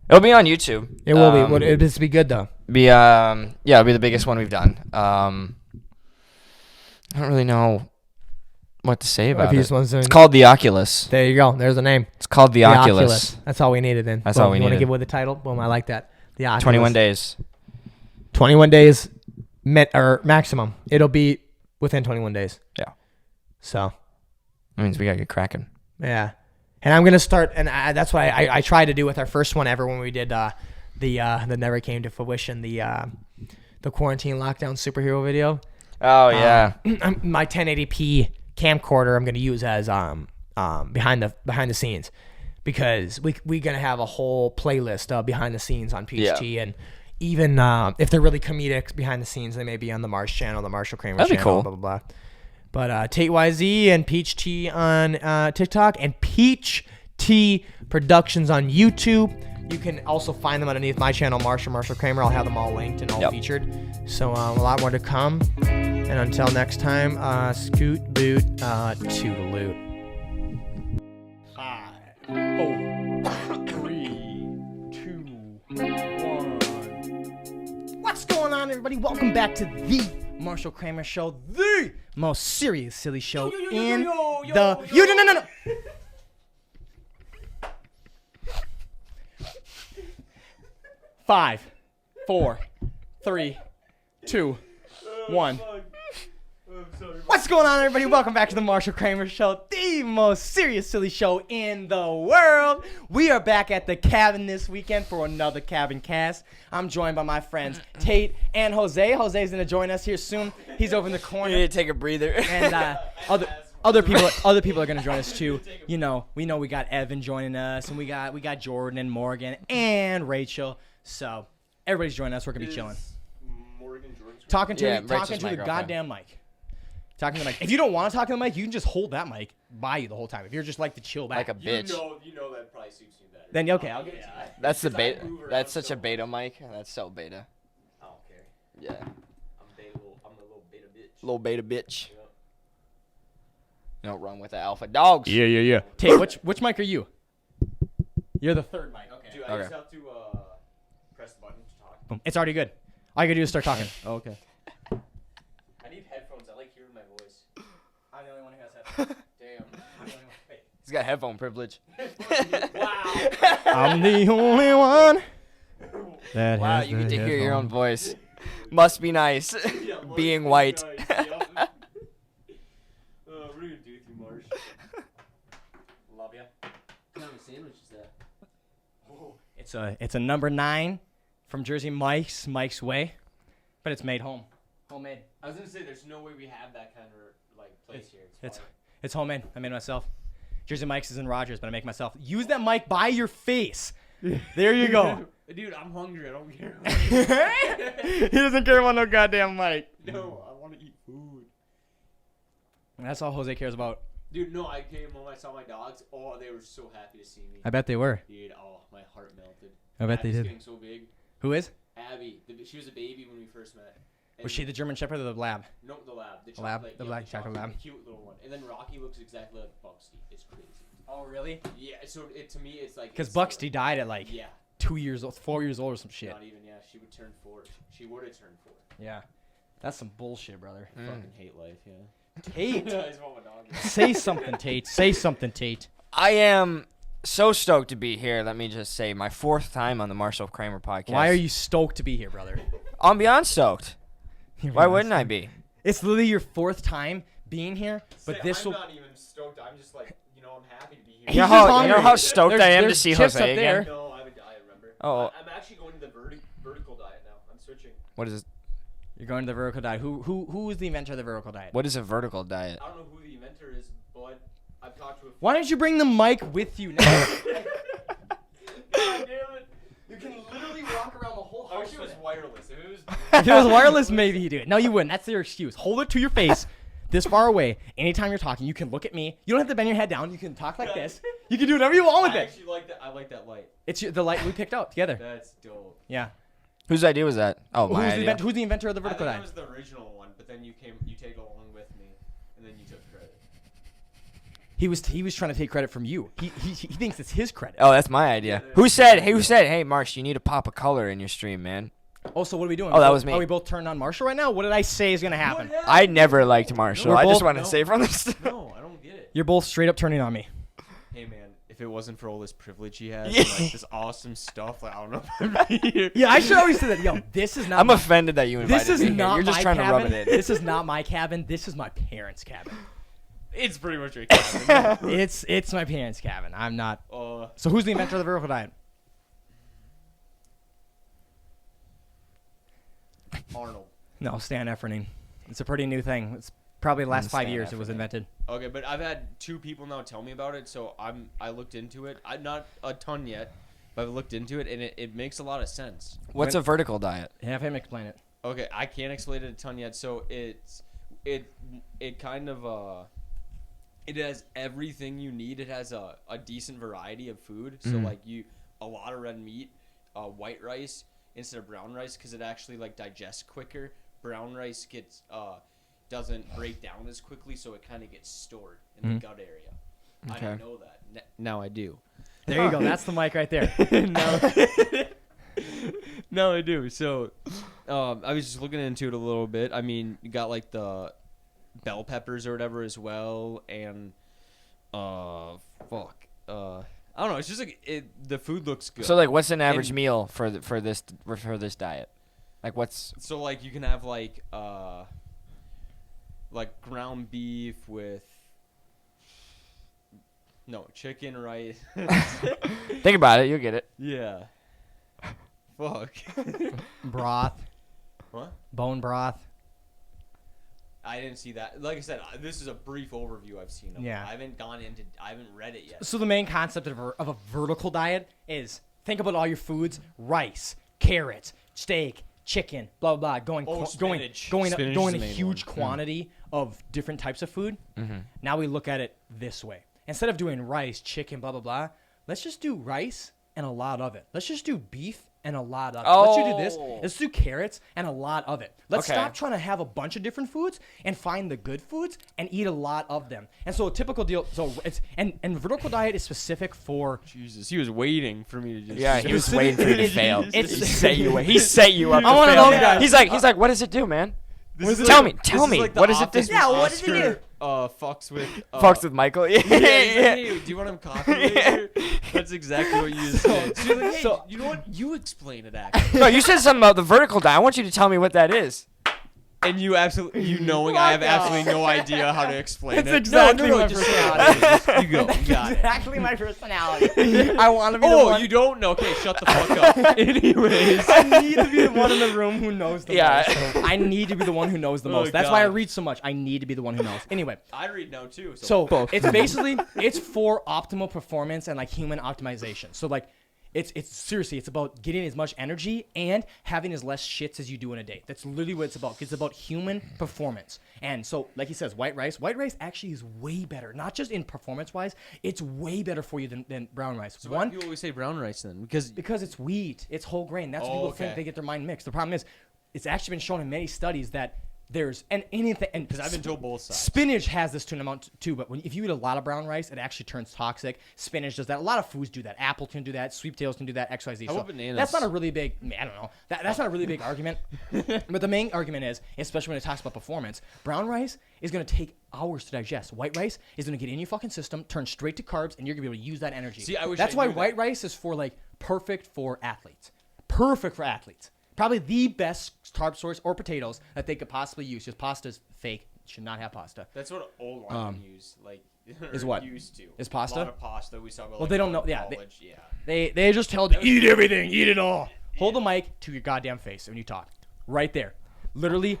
It'll be on YouTube. It will be. It'll be good though. It'll be the biggest one we've done. I don't really know what to say about it. It's called the Oculus. There you go. There's the name. It's called the Oculus. That's all we needed then. That's all we needed. You want to give away the title? Boom, I like that. The Oculus. 21 days. 21 days or maximum. It'll be within 21 days. Yeah. So. That means we got to get cracking. Yeah. And I'm going to start, and that's what I tried to do with our first one ever when we did that never came to fruition, the quarantine lockdown superhero video. Oh, yeah. My 1080p camcorder I'm going to use as behind the scenes, because we're going to have a whole playlist behind the scenes on PHT, and even if they're really comedic behind the scenes, they may be on the Marsh channel, the Marshal Kramer channel, cool. blah, blah, blah. But Tate YZ and Peach T on TikTok, and Peach T Productions on YouTube. You can also find them underneath my channel, Marshal Kramer. I'll have them all linked and all featured. So a lot more to come. And until next time, scoot, boot, toodaloo. 5, 4, 3, 2, 1. What's going on, everybody? Welcome back to the Marshal Kramer Show, the most serious, silly show in the... No. 5, 4, 3, 2, 1. What's going on, everybody? Welcome back to the Marshal Kramer Show, the most serious, silly show in the world. We are back at the cabin this weekend for another cabin cast. I'm joined by my friends Tate and Jose. Jose's going to join us here soon. He's over in the corner. You need to take a breather. And other people are going to join us too. You know, we got Evan joining us, and we got Jordan and Morgan and Rachel. So everybody's joining us. We're going to be chilling. Talking to the goddamn mic. Talking to the mic. If you don't want to talk to the mic, you can just hold that mic by you the whole time. If you're just like to chill back. Like a bitch. You know that probably suits me better. Then okay, I'll get it to you. That's the beta. That's such a beta mic. That's so beta. I don't care. Yeah. I'm the little beta bitch. Little beta bitch. Yep. You don't run with the alpha dogs. Yeah. Tate, which mic are you? You're the third mic. Okay. Dude, I just have to press the button to talk. Boom. It's already good. All you gotta do is start talking. Oh, okay. I need headphones. I like hearing my voice. I'm the only one who has headphones. Damn. I'm the only one. Wait. He's got headphone privilege. Wow. I'm the only one. That Wow, you get to hear your own voice. Must be nice. Yeah, being white. Nice. Yep. What are you gonna do with you, Marsh? Love ya. What kind of sandwich is that? Oh. It's a number 9 from Jersey Mike's Way, but it's made homemade. I was gonna say there's no way we have that kind of like place here. It's homemade. I made it myself. Jersey Mike's is in Rogers, but I make it myself. Use that mic by your face. There you go. Dude, I'm hungry. I don't care. He doesn't care about no goddamn mic. No, I want to eat food. And that's all Jose cares about. Dude, no, I came home. I saw my dogs. Oh, they were so happy to see me. I bet they were. Dude, oh, my heart melted. I bet they Abby's did. Getting so big. Who is? Abby. She was a baby when we first met. And Was she the German Shepherd or the lab? No, the lab. The lab? The black chocolate lab. Cute little one. And then Rocky looks exactly like Bugsy. It's crazy. Oh, really? Yeah. So to me, it's like Because it's Buxty died at like Yeah. 2 years old, 4 years old or some shit. Not even. Yeah. She would turn 4. She would have turned 4. Yeah. That's some bullshit, brother. Fucking hate life. Yeah. Tate. I just want my dog. Say something, Tate. Say something, Tate. I am so stoked to be here. Let me just say, my 4th time on the Marshal Kramer podcast. Why are you stoked to be here, brother? I'm beyond stoked. Why wouldn't I be? It's literally your 4th time being here, but this I'm will. not even stoked. I'm just like, I'm happy to be here. He's You know just how hungry. stoked I am to There's see chips Jose up there. again? No, I haven't died, remember? Oh. I'm actually going to the vertical diet now. I'm switching. What is it? You're going to the vertical diet. Who is the inventor of the vertical diet? What is a vertical diet? I don't know who the inventor is, but I've talked to a Why don't you bring the mic with you now? God damn it. You can literally walk around the whole I wish it was wireless. If it was If it was wireless, maybe you do it. No, you wouldn't. That's your excuse. Hold it to your face, this far away. Anytime you're talking, you can look at me. You don't have to bend your head down. You can talk like this. You can do whatever you want with I it. actually like that. I like that light. It's the light we picked out together. That's dope. Yeah. Whose idea was that? Oh, my idea. Who's the inventor of the I vertical think diet? it was the original one, but then you tagged along with me, and then you took credit. He was trying to take credit from you. He thinks it's his credit. Oh, that's my idea. Yeah, Who said, hey, Marsh, you need to pop a color in your stream, man? Oh, so what are we doing? Oh, that was me. Are we both turned on Marshall right now? What did I say is gonna happen? I never liked Marshall. We're I just both- want to say from this. No, I don't get it. You're both straight up turning on me. Hey man, if it wasn't for all this privilege he has, Yeah. and, like this awesome stuff, like I don't know if I'd be here. Yeah, I should always say that. Yo, this is not. I'm my, offended that you invited This is me here. not You're just my trying cabin. to rub it in. This is not my cabin. This is my parents' cabin. It's pretty much your cabin. It's my parents' cabin. I'm not. uh, So who's the inventor of the vertical diet? Arnold. No, Stan Efferning. It's a pretty new thing. It's probably the last 5 Stan years it was Efferning. invented. Okay, but I've had 2 people now tell me about it, so I looked into it. I not a ton yet, but I've looked into it, and it makes a lot of sense. What's a vertical diet? Have him explain it. Okay, I can't explain it a ton yet. So it kind of it has everything you need. It has a decent variety of food. So like a lot of red meat, white rice instead of brown rice because it actually like digests quicker. Brown rice gets doesn't break down as quickly, so it kind of gets stored in the gut area. I Okay. didn't know that. Now I do. There you go. That's the mic right there. No, I do. So, I was just looking into it a little bit. I mean, you got like the bell peppers or whatever as well, and I don't know. It's just like the food looks good. So like, what's an average And- meal for this diet? Like, what's So like you can have like ground beef with chicken, rice. think about it, you'll get it. Yeah. Fuck. Broth, What? bone broth. I didn't see that. Like I said, this is a brief overview I've seen of it. Yeah. I haven't read it yet. So the main concept of a vertical diet is think about all your foods: rice, carrots, steak, chicken, blah blah blah. Going spinach. going Spinach going is a the main huge one. quantity of different types of food. Now we look at it this way: instead of doing rice, chicken, blah blah blah, let's just do rice and a lot of it. Let's just do beef and a lot of it. Let's just do this. Oh. Let's do carrots and a lot of it. Let's Okay. stop trying to have a bunch of different foods and find the good foods and eat a lot of them. And so a typical deal. So it's and vertical diet is specific for. Jesus, he was waiting for me to just. Yeah, he was waiting for you to fail. It's- He set you up. He set you up. I'm to one of fail. those guys. He's like, what does it do, man? This is Tell like- me, tell this is me. like the What does it do? Office Yeah, when what does it Oscar, do? Fucks with. Fucks with Michael. Yeah, he's like, Yeah. hey, do you want him coffee later? That's exactly what you just said. So, hey, so- you know what? You explain it, actually. No, you said something about the vertical diet. I want you to tell me what that is. And you knowing I have absolutely no idea how to explain It's it. exactly no, my just personality. you go. You got it. Exactly my personality. I want to be the Oh, one. you don't know? Okay, shut the fuck up. Anyways. I need to be the one in the room who knows the Yeah. most. I need to be the one who knows the Oh, most. That's why I God. read so much. I need to be the one who knows. Anyway, I read now, too. so it's basically it's for optimal performance and like human optimization. So like it's seriously it's about getting as much energy and having as less shits as you do in a day. That's literally what it's about. It's about human performance. And so like he says, white rice actually is way better. Not just in performance wise, it's way better for you than brown rice. So why do you always say brown rice then? Because it's wheat, it's whole grain. That's what Oh, people okay. think they get their mind mixed. The problem is, it's actually been shown in many studies that anything, and Because I've been told both sides. spinach has this to an amount too, but if you eat a lot of brown rice, it actually turns toxic. Spinach does that. A lot of foods do that. Apple can do that. Sweet potatoes can do that. XYZ. How So about bananas? that's not a really big. I don't know. That's not a really big argument. But the main argument is, especially when it talks about performance, brown rice is going to take hours to digest. White rice is going to get in your fucking system, turn straight to carbs, and you're going to be able to use that energy. See, I wish that's I why knew that. white rice is perfect for athletes. Perfect for athletes. Probably the best carb source or potatoes that they could possibly use. Because pasta's fake. Should not have pasta. That's what old linemen use. Like Is or what? Used to. Is pasta? A lot of pasta. We saw about. Well, like, they don't know. in Yeah, college. Yeah. they just tell you, eat everything, eat it all. Hold the mic to your goddamn face when you talk. Right there. Literally.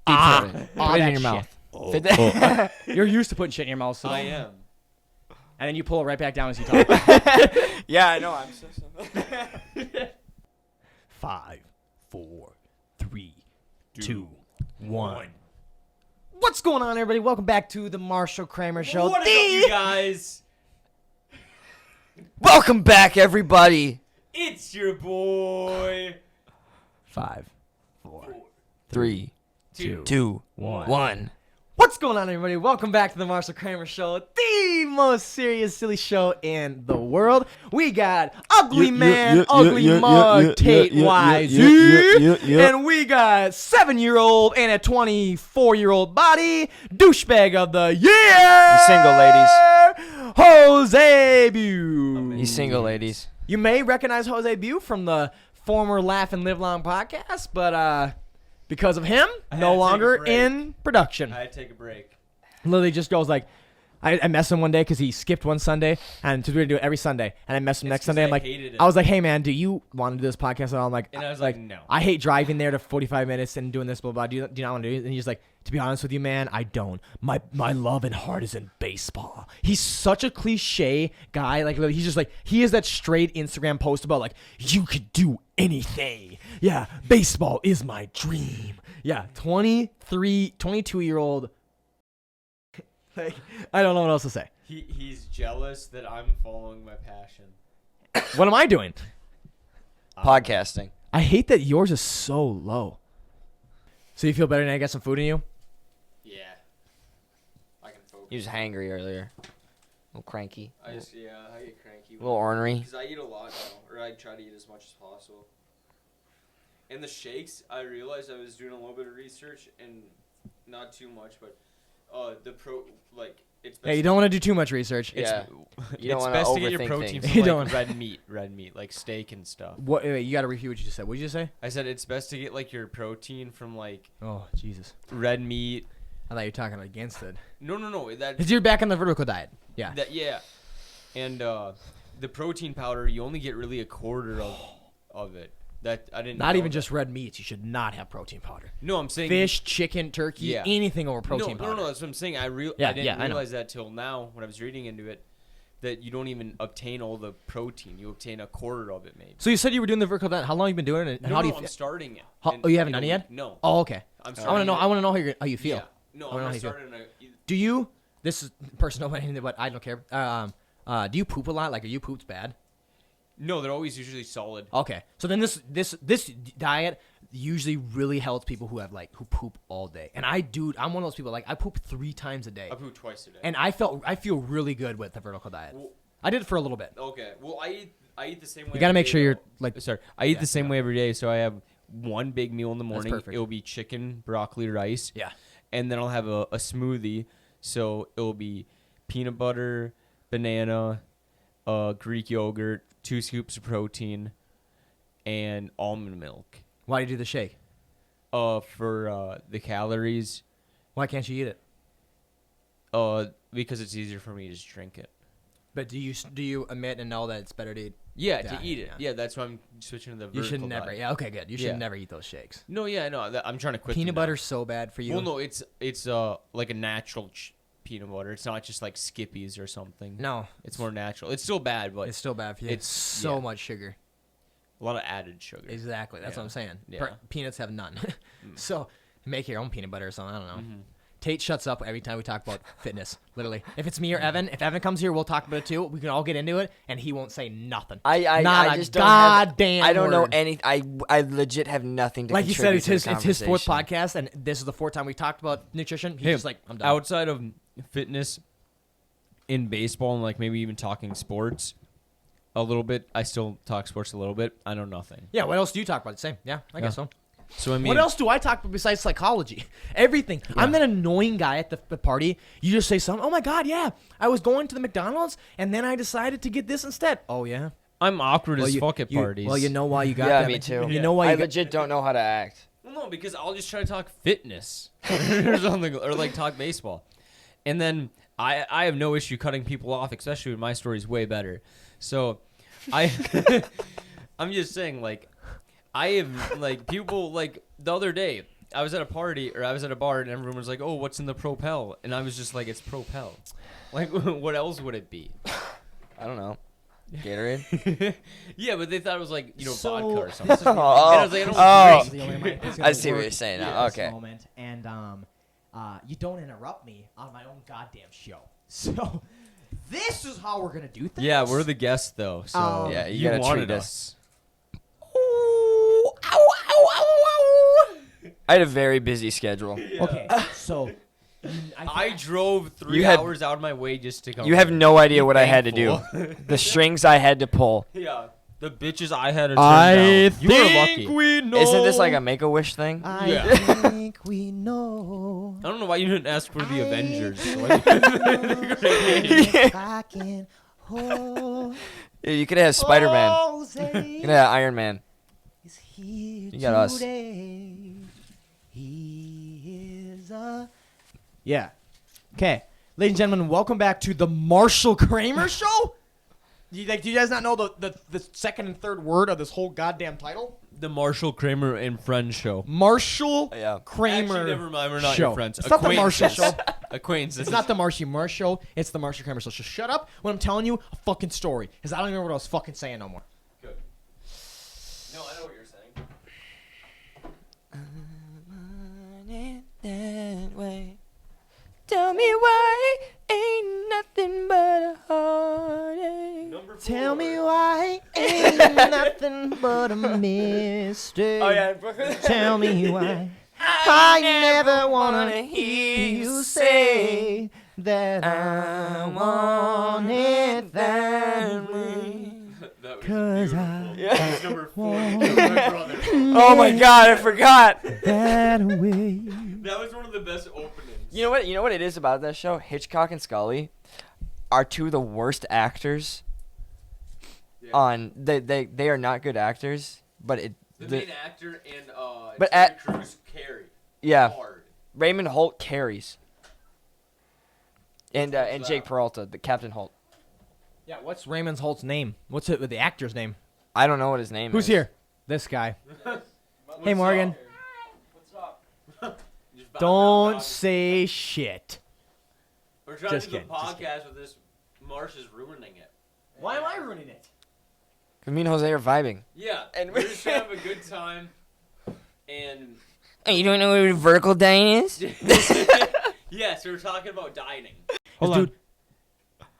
Put it in that your shit. mouth. You're used to putting shit in your mouth, so I am. and then you pull it right back down as you talk. Yeah, I know. I'm so 5, 4, 3, 2, 1. What's going on, everybody? Welcome back to the Marshal Kramer Show. What is up, you guys? Welcome back, everybody. It's your boy. 5, 4, 3, 2. 2, 1. 1. What's going on, everybody? Welcome back to the Marshal Kramer Show, the most serious, silly show in the world. We got Ugly Man, Ugly Mug, Tate YZ, and we got 7-year-old and a 24-year-old body, douchebag of the year. You single ladies. Jose Bew. You single ladies. You may recognize Jose Bew from the former Laugh and Live Long podcast, but because of him, had no to take a longer break. in production. I had to take a break. Literally just goes like, I messed him one day because he skipped one Sunday, and we were to do it every Sunday. And I messed him next 'cause Sunday. I I'm like, hated it. I was like, hey man, do you want to do this podcast at all? I'm like, And I was like, no. I hate driving there to 45 minutes and doing this, blah blah. Do you not want to do it? And he's like, to be honest with you, man, I don't. My love and heart is in baseball. He's such a cliche guy. Like he's just like he is that straight Instagram post about like you could do anything. Yeah, baseball is my dream. Yeah, 22-year-old. Like, I don't know what else to say. He's jealous that I'm following my passion. What am I doing? Podcasting. I hate that yours is so low. So you feel better now? I got some food in you? Yeah. I can focus. He was hangry earlier. A little cranky. I get cranky. A little ornery. Because I eat a lot now, or I try to eat as much as possible. And the shakes, I realized I was doing a little bit of research, and not too much, but it's best. Yeah, you don't want to do too much research. Yeah. You don't It's want best to to get your overthink protein things. You from don't. like red meat, like steak and stuff. Wait, you got to repeat what you just said. What did you just say? I said it's best to get like your protein from like Oh, Jesus. red meat. I thought you were talking against it. No, Because you're back on the vertical diet. Yeah. yeah. And the protein powder, you only get really a quarter of it. That I didn't. Not know even that. just red meats. You should not have protein powder. No, I'm saying Fish, chicken, turkey, Yeah. anything over protein powder. No, that's what I'm saying. I Yeah, didn't yeah, I know. realize that till now when I was reading into it, that you don't even obtain all the protein. You obtain a quarter of it, maybe. So you said you were doing the vertical diet. How long have you been doing it? And how do you I'm starting it. How- And oh, you haven't in done a it yet? week. No. Oh, okay. I'm I want to know. I want to know how you feel. Yeah. No, I wanna know I'm how you feel. starting. Do you? This is personal, but I don't care. Do you poop a lot? Like, are you pooped bad? No, they're always usually solid. Okay, so then this diet usually really helps people who poop all day. And I'm one of those people, like, I poop 3 times a day. I poop twice a day. And I feel really good with the vertical diet. Well, I did it for a little bit. okay. Well, I eat the same way. You gotta every make day, sure you're though. like. Sorry, I eat Yeah, the same yeah. way every day. So I have one big meal in the morning. perfect. It'll be chicken, broccoli, rice. Yeah. And then I'll have a smoothie. So it'll be peanut butter, banana, Greek yogurt, 2 scoops of protein, and almond milk. Why do you do the shake? For the calories. Why can't you eat it? Because it's easier for me to just drink it. But do you admit and know that it's better to eat? Yeah, Yeah, to eat it. yeah. Yeah, that's why I'm switching to the You should vertical never. diet. Yeah. Okay. Good. You should Yeah. never eat those shakes. No, yeah, no. I'm trying to quit Peanut them now. butter's so bad for you. Well, no, it's like a natural peanut butter. It's not just like Skippies or something. No, It's more natural. It's still bad, but it's still bad for you. it's- It's so yeah. much sugar. a lot of added sugar. Exactly. That's what Yeah. I'm saying. Yeah. Peanuts have none. So make your own peanut butter or something. I don't know. Tate shuts up every time we talk about fitness. Literally, if it's me or Evan, if Evan comes here, we'll talk about it too. We can all get into it, and he won't say nothing. I just don't goddamn. I don't know word. any. I legit have nothing to. Like you said, it's contribute to his the fourth conversation. podcast, and this is the fourth time we talked about nutrition. He's Hey, just like, I'm done. Outside of fitness in baseball and like maybe even talking sports a little bit, I still talk sports a little bit. I know nothing. Yeah, what else do you talk about? Same. Yeah, I guess so. So I mean, What else do I talk about besides psychology? Everything. I'm that annoying guy at the party. You just say something. Oh my God, yeah. I was going to the McDonald's and then I decided to get this instead. Oh yeah. I'm awkward as fuck at parties. Well, you know why you got Yeah, that. me too. You know why I you got, legit don't know how to act. Well, no, because I'll just try to talk fitness or something, or like talk baseball, and then I have no issue cutting people off, especially when my story's way better. So I'm just saying, like, I have like people like the other day I was at a party or I was at a bar and everyone was like, "Oh, what's in the Propel?" And I was just like, "It's Propel." Like, what else would it be? I don't know. Gatorade. Yeah, but they thought it was like So- vodka or something. Oh, And I was like, I don't oh. drink. the only way it's I gonna see what work you're saying at now. this Okay. moment. And you don't interrupt me on my own goddamn show. So this is how we're gonna do things. Yeah, we're the guests though. So Yeah, you you gotta wanted treat us. I had a very busy schedule. Okay, so I drove 3 You had- hours out of my way just to come. You have here. no idea Be what I had to do. thankful. The strings I had to pull. Yeah, the bitches I had to turn down. You were lucky. we know. Isn't this like a Make-A-Wish thing? Yeah. think we know. I don't know why you didn't ask for the Avengers. So I can hold Yeah, you could have Spider-Man. Jose You could have Iron Man. is here You got us. today. He is a... Yeah. Okay. Ladies and gentlemen, welcome back to the Marshal Kramer Show. Do you guys not know the second and third word of this whole goddamn title? the Marshal, Kramer, and Friends show. Marshal Yeah. Kramer Actually, never mind. We're not Show. your friends. It's not the Marshal Acquaintances. Show. Acquaintances. It's not the Marshy Marsh Show. It's the Marshal Kramer Show. So shut up when I'm telling you a fucking story. Because I don't even remember what I was fucking saying no more. Good. No, I know what you're saying. Tell me why ain't nothing but a heartache. Number 4. Tell me why ain't nothing but a mystery. Oh yeah. Tell me why I never wanna hear you say that I want it that way. That was 'Cause beautiful. I Yeah. That's number 4. My brother. Oh my god, I forgot. that way. That was one of the best openings. You know what? You know what it is about that show? Hitchcock and Scully are two of the worst actors. Yeah. On they are not good actors, but The main actor and But Terry at- Crews carry yeah, hard. Raymond Holt carries. And Who's Jake that? Peralta, the Captain Holt. Yeah, what's Raymond Holt's name? What's it with the actor's name? I don't know what his name is. Who's here? This guy. Hey, Morgan. What's up? Just bow Don't down, say shit. We're trying Just to do the kidding, just podcast with this. Marsh is ruining it. Why am I ruining it? Me and Jose are vibing. Yeah, And we're just trying to have a good time. And Hey, you don't know what vertical dyeing is? yeah, so we're talking about dining. Hold on.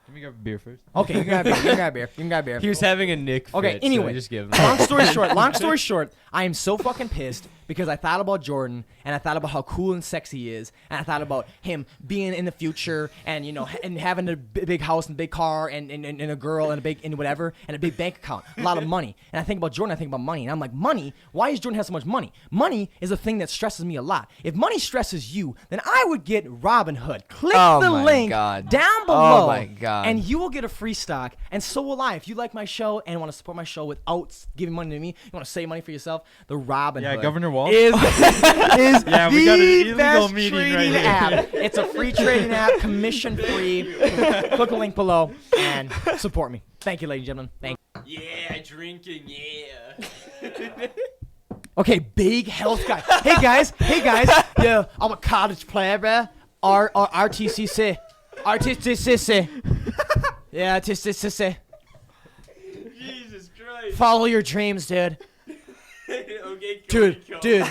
Let me grab a beer first. Okay, you can grab beer. You can grab beer. You can grab beer. He was having a Nick. Okay, fit, anyway. so just give him. Long story short, I am so fucking pissed because I thought about Jordan and I thought about how cool and sexy he is and I thought about him being in the future and and having a big house and big car and a girl and a big and whatever and a big bank account, a lot of money. And I think about Jordan, I think about money, and I'm like, money? Why does Jordan have so much money? Money is a thing that stresses me a lot. If money stresses you, then I would get Robin Hood. Click Oh the my link God. down below. Oh my God. And you will get a free stock, and so will I. If you like my show and want to support my show without giving money to me, you want to save money for yourself, the Robin Yeah, Hood Governor Walsh. is Yeah, we got an the illegal best meeting right trading here. app. It's a free trading app, commission free. Click the link below and support me. Thank you, ladies and gentlemen. Thank you. Yeah, drinking. Yeah. Okay, big health guy. Hey guys, yeah, I'm a college player, bruh. RTCC. RTCC. Yeah, RTCC. Jesus Christ. Follow your dreams, dude. Okay, Dude, Cody,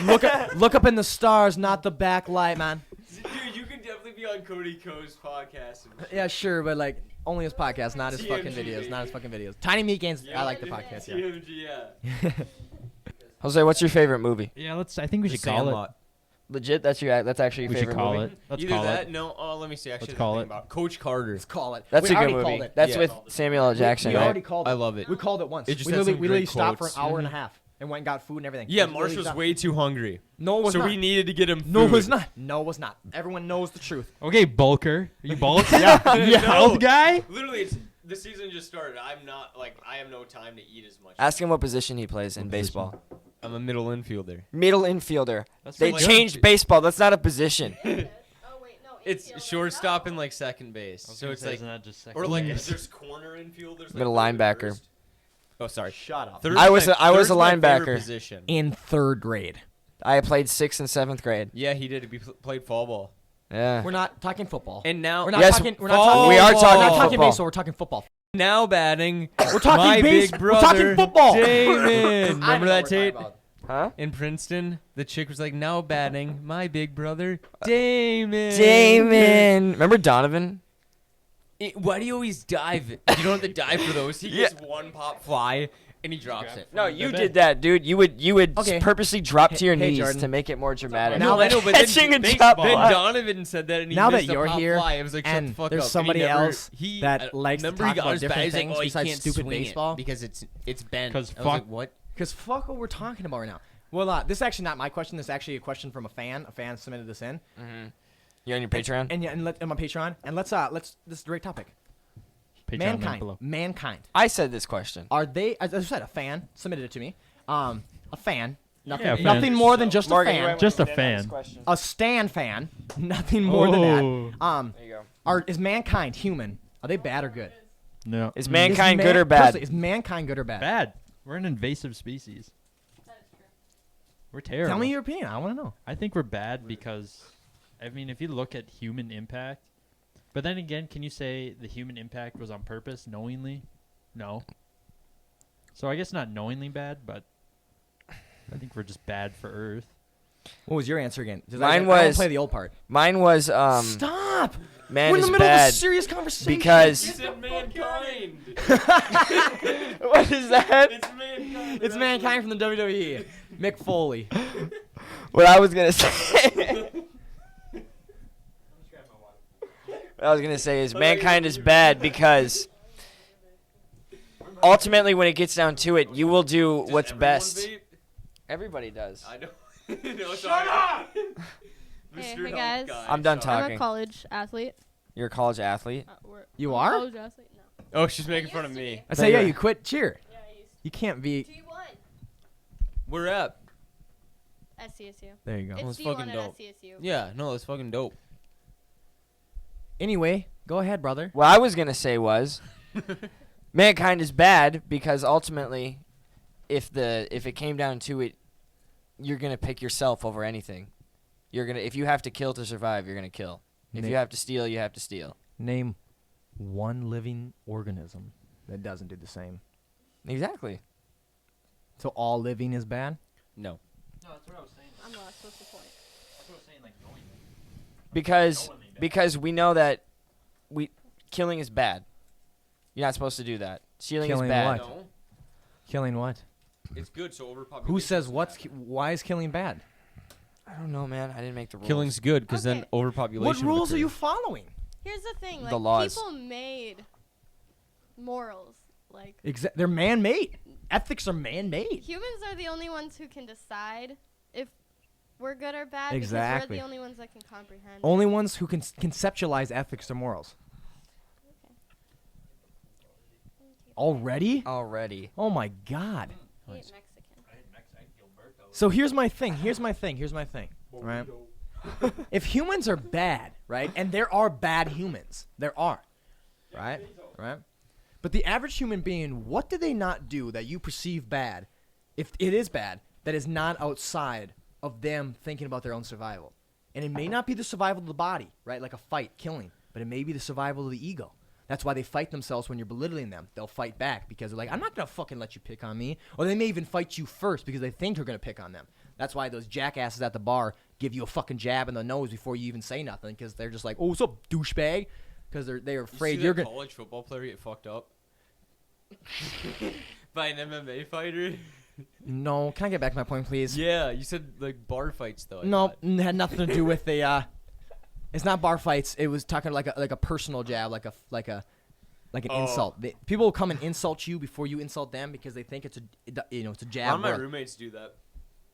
look up in the stars, not the backlight, man. Dude, you could on Cody Co's podcast. Yeah, sure, but like only his podcast, not his fucking videos, not his fucking videos. Tiny Meat Gains, I like the podcast. Yeah. TMG, yeah. Jose, what's your favorite movie? Yeah, I think we should call it. Legit, that's actually your We should favorite call movie? it. Let's Either call that, it. no. Oh, let me see. Actually, Let's call think it. about Coach Carter. Let's call it. That's We a good already movie. called it. That's Yeah. with Samuel L. Jackson, We right? already called it. I love it. We called it once. It just we had some literally great stopped for an quotes. hour and a half and went and got food and everything. Yeah, We literally Marshall's stopped. way too hungry. No, it was So not. we needed to get him food. No, it was not. No, it was not. Everyone knows the truth. Okay, bulker. You bulk? Yeah. You health guy? Literally, the season just started. I'm not, like, I have no time to eat as much. Ask him what position he plays in baseball. I'm a middle infielder. Middle infielder. That's They like- changed baseball. That's not a position. Oh wait, no. It's infield. shortstop and, like, second base. I was So gonna it's say, like, isn't that just second or like, base? there's corner infield. There's like Middle third and linebacker. first. Oh, sorry. Shut up. Third I is was my- a- I was third's a my favorite linebacker. Position. In third grade. I played 6th and 7th grade. Yeah, he did. He played fall ball. Yeah. We're not talking football. And now, We're not Yes, talking. We're not fall talking. We are ball. talking We're not talking football. baseball. We're talking football. now batting. We're talking my base. big We're talking brother, football. Damon. I Remember know that what we're tape? talking about. Huh? In Princeton, the chick was like, now batting, my big brother, Damon. Damon. Remember Donovan? Why do you always dive? You don't have to dive for those. He gets one pop fly, and he drops it. No, you did that, dude. You would Okay. purposely drop to your Hey, knees Jordan. to make it more dramatic. Now No, I know, but Catching then, a drop then ball. Donovan said that, and he Now that missed a you're pop here, fly. I was like, shut the and fuck there's up. somebody And he never- else he, that likes to remember talk he got about his different bat, he's like, things oh, he besides can't stupid swing baseball. it because it's bent. 'Cause I was like, fuck- what? Because fuck what we're talking about right now. Well, this is actually not my question. This is actually a question from a fan. A fan submitted this in. You on your Patreon? And yeah, and on my Patreon. And let's this is a great topic. Patreon link Mankind. below. Mankind. I said this question. Are they? As I said, a fan submitted it to me. A fan. Nothing. Yeah, a fan. Nothing more than just Morgan, a you fan. might Just wanna a stand on this fan. question. A Stan fan. Nothing more than Oh. that. There you go. Is mankind human? Are they bad or good? No. Is mankind good or bad? Personally, is mankind good or bad? Bad. We're an invasive species. We're terrible. Tell me your opinion. I want to know. I think we're bad because, I mean, if you look at human impact, but then again, can you say the human impact was on purpose, knowingly? No. So I guess not knowingly bad, but I think we're just bad for Earth. What was your answer again? 'Cause Mine I don't was- play the old part. Mine was Stop! man We're in is the middle of a bad serious conversation. because said mankind. what is that? It's mankind. It's mankind from the WWE. Mick Foley. What I was gonna say. What I was gonna say is mankind is bad because ultimately, when it gets down to it, you will do Does what's everyone best. vape? Everybody does. I don't. No, shut up. Hey, Mr. hey Health guys. Guy, I'm done shut up. I'm talking. a college athlete. You're a college athlete. You I'm are? a college athlete? No. Oh, she's making fun of me. I say, yeah, There. you quit cheer. Yeah, I used You can't be. G1. We're up. SCSU. There you go. It's That's D1 fucking at dope. SCSU. Yeah, no, that's fucking dope. Anyway, go ahead, brother. What I was gonna say was, mankind is bad because ultimately, if it came down to it, you're gonna pick yourself over anything. If you have to kill to survive, you're gonna kill. If Na- you have to steal, you have to steal. Name one living organism that doesn't do the same. Exactly. So all living is bad? No. No, that's what I was saying. I'm lost. What's the point? That's what I was saying, like, knowingly. Because we know that killing is bad. You're not supposed to do that. Stealing Killing is bad. what? No. Killing what? It's good, so overpopulation. Who says why is killing bad? I don't know, man. I didn't make the rules. Killing's good because then Okay. overpopulation. What would rules are occur. you following? Here's the thing. Like, The laws. people made morals. Like, They're man-made. Ethics are man-made. humans are the only ones who can decide if we're good or bad. Because Exactly. we're the only ones that can comprehend. Only ones who can conceptualize ethics or morals. Already? Already. Oh my God. I hate Mexican. So here's my thing. Right? If humans are bad, right? And there are bad humans. There are. Right? Right? But the average human being, what do they not do that you perceive bad, if it is bad, that is not outside of them thinking about their own survival? And it may not be the survival of the body, right? Like a fight, killing, but it may be the survival of the ego. That's why they fight themselves when you're belittling them. They'll fight back because they're like, I'm not going to fucking let you pick on me. Or they may even fight you first because they think you're going to pick on them. That's why those jackasses at the bar give you a fucking jab in the nose before you even say nothing because they're just like, oh, what's up, douchebag? Because they're afraid you're gonna. College football player get fucked up by an MMA fighter. No, can I get back to my point, please? Yeah, you said like bar fights though. No, it had nothing to do with the. It's not bar fights. It was talking like a personal jab, like an insult. People will come and insult you before you insult them because they think it's a jab. One of my roommates do that.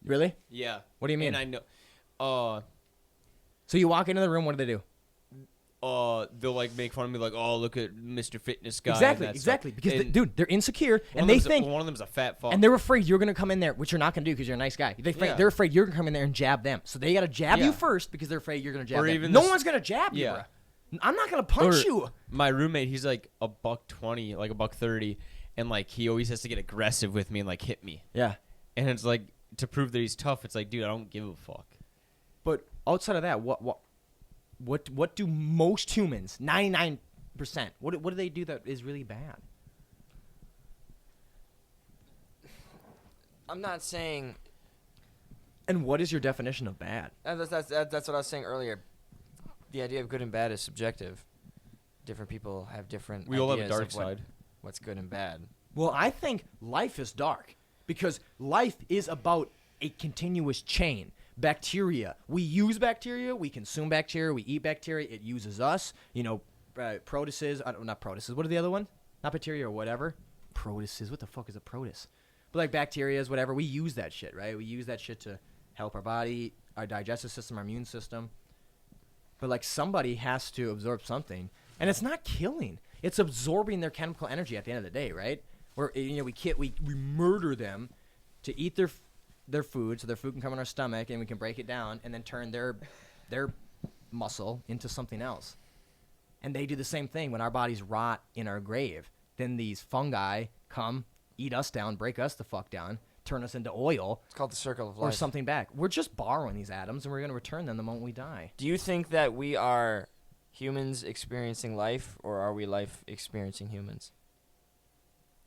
Really? Yeah. What do you mean? And I know. So you walk into the room. What do they do? They'll like make fun of me, like, oh, look at Mr. Fitness guy. Exactly. Because they're insecure and they think one of them's a fat fuck. and they're afraid you're gonna come in there, which you're not gonna do because you're a nice guy. They're afraid you're gonna come in there and jab them. So they gotta jab you first because they're afraid you're gonna jab Or them. even No this- one's gonna jab you. Yeah. Bro. I'm not gonna punch Or you. My roommate, he's like $120, like $130, and like he always has to get aggressive with me and like hit me. Yeah. And it's like to prove that he's tough. It's like, dude, I don't give a fuck. But outside of that, what do most humans, 99%, what do they do that is really bad? I'm not saying. And what is your definition of bad? That's what I was saying earlier. The idea of good and bad is subjective. Different people have different. We all have a ideas dark of side. What's good and bad? Well, I think life is dark because life is about a continuous chain. Bacteria. We use bacteria. We consume bacteria. We eat bacteria. It uses us. Protuses. Not protuses. What are the other ones? Not bacteria or whatever. Protuses. What the fuck is a protus? But like bacteria, whatever. We use that shit, right? We use that shit to help our body, our digestive system, our immune system. But like somebody has to absorb something, and it's not killing. It's absorbing their chemical energy at the end of the day, right? Where we murder them to eat their food, so their food can come in our stomach, and we can break it down, and then turn their muscle into something else. And they do the same thing when our bodies rot in our grave. Then these fungi come, eat us down, break us the fuck down, turn us into oil. It's called the circle of Or life. something back. We're just borrowing these atoms, and we're going to return them the moment we die. Do you think that we are humans experiencing life, or are we life experiencing humans?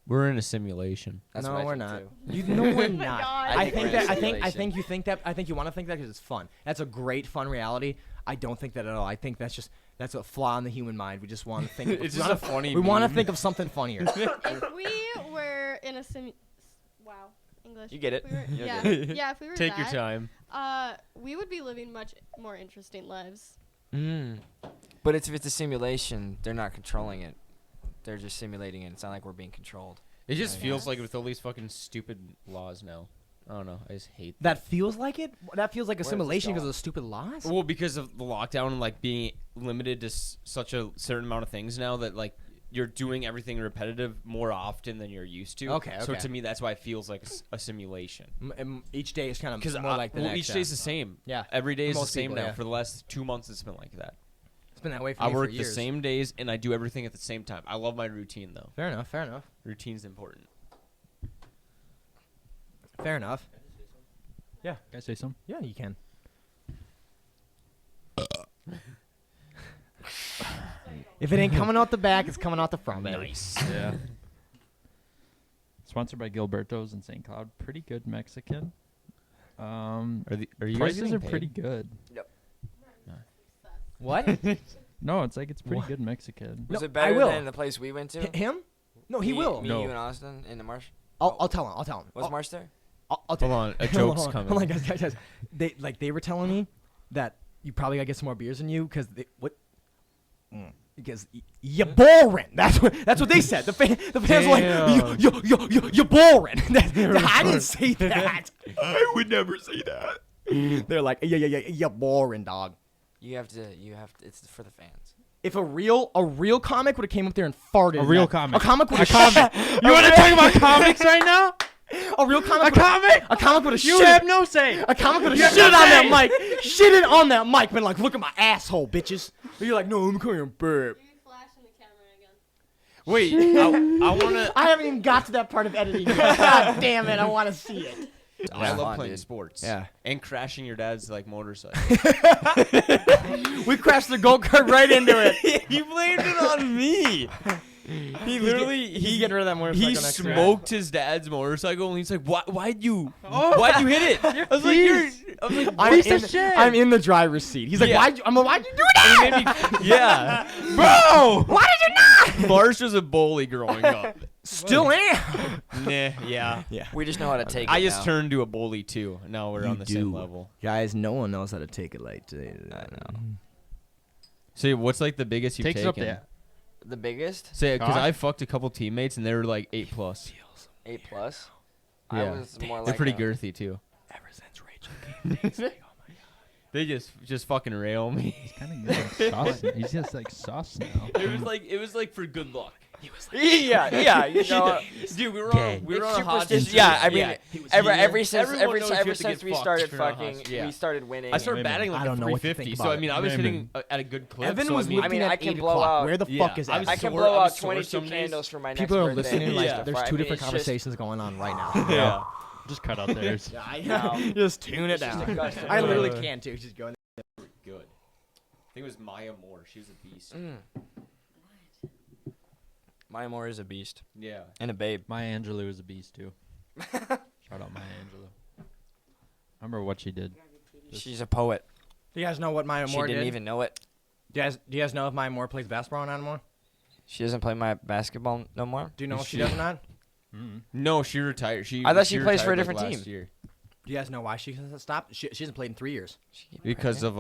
We're in a simulation. That's no, what I we're think not. too. No, we're Oh my not. God. I think we're in a I simulation. think you think that. I think you want to think that because it's fun. That's a great fun reality. I don't think that at all. I think that's a flaw in the human mind. We just want to think. It's just a funny We want to meme. think of something funnier. If we were in a wow, English. You get it. If we were, You'll yeah, get yeah. If we were Take your that, time. we would be living much more interesting lives. But if it's a simulation, they're not controlling it. They're just simulating it. It's not like we're being controlled. It just I feels guess. like with all these fucking stupid laws now. I don't know. I just hate That feels like it. That feels like a Where does this simulation go? because of the stupid laws. Well, because of the lockdown and like being limited to such a certain amount of things now that like you're doing everything repetitive more often than you're used to. Okay, So okay. to me, that's why it feels like a simulation. Each day is kind of Because more like the next. each day's the same. Yeah. Every day is For the most same people, now. yeah. For the last 2 months, it's been like that. It's been that way for I me work for the years. same days and I do everything at the same time. I love my routine though. Fair enough. Fair enough. Routine's important. Fair enough. Can I say something? Yeah, you can. If it ain't coming out the back, it's coming out the front. Baby. Yeah. Sponsored by Gilberto's in St. Cloud. Pretty good Mexican. Are you guys Prices getting are paid? pretty good. What? No, it's like it's pretty What? good Mexican. Was No, it better I will. than the place we went to? Him? No, he will. Me, No. you, and Austin in the Marsh. I'll tell him. I'll tell him. Was I'll, Marsh there? I'll tell Hold on, a Hold joke's on, coming. Hold on, guys. They were telling me that you probably gotta get some more beers than you because because you're boring. That's what they said. The fans were like you're boring. I didn't say that. I would never say that. They're like you're boring, dog. You have to. It's for the fans. If a real comic would have came up there and farted, A real that- comic. a comic would A have comic. You want to talk about comics right now? a real comic, a comic would have You have no say. A comic would You have have shitted no on say. that mic. Shitted on that mic. Been like, look at my asshole, bitches. And you're like, no, I'm coming here and burp. You flashing the camera Wait, again. I want to. I haven't even got to that part of editing yet. God damn it, I want to see it. I love fun, playing dude. sports. Yeah. And crashing your dad's like motorcycle. We crashed the go-kart right into it. You blamed it on me. He literally he's getting rid of that motorcycle he next year. smoked his dad's motorcycle, and he's like, why'd you hit it? I was like, I'm in the driver's seat. He's like, Yeah. why'd you do that? yeah, Bro, why did you not? Marsh was a bully growing up. Still am. Nah, yeah. Yeah. We just know how to take I it just now. turned to a bully too. Now we're on the same level. Guys, no one knows how to take it light. I know. So what's like the biggest you've Takes it up taken? there. The biggest? Say, because Cock? I fucked a couple teammates and they were like 8+. 8+. Yeah. I was more They're like pretty a- girthy too. Ever since Rachel came. They just fucking rail me. He's kind of sus. He's just like sus now. It was like for good luck. Yeah, you know. Dude, we were Gay. on a hot Superstitious. streak. Yeah, I mean, ever since Everyone knows you have to get we fucked started for not fucking, hot- yeah. we started winning. I started Women. batting like I a don't know what to 350, think so about I mean, I was hitting at a good clip. Evan so was I mean, lifting I at can 8 blow o'clock. out- Where the Yeah, fuck is I was that? I can sore- blow I was out sore 22 some days. candles for my next People are birthday. listening. Like, Yeah. there's I two mean, different it's just- conversations going on right now. yeah. Just cut out theirs. Just tune it down. disgusting. I literally can't too. Just going. Good. I think it was Maya Moore. She was a beast. Maya Moore is a beast Yeah. and a babe. Maya Angelou is a beast too. Shout out Maya Angelou. Remember what she did? She's a poet. Do you guys know what Maya She Moore didn't did? even know it. Do you guys know if Maya Moore plays basketball or not anymore? She doesn't play my basketball no more. Do you know if she does or not? No, she retired. I thought she plays for a retired, different like, team. last year. Do you guys know why she stopped? She hasn't played in 3 years. Because of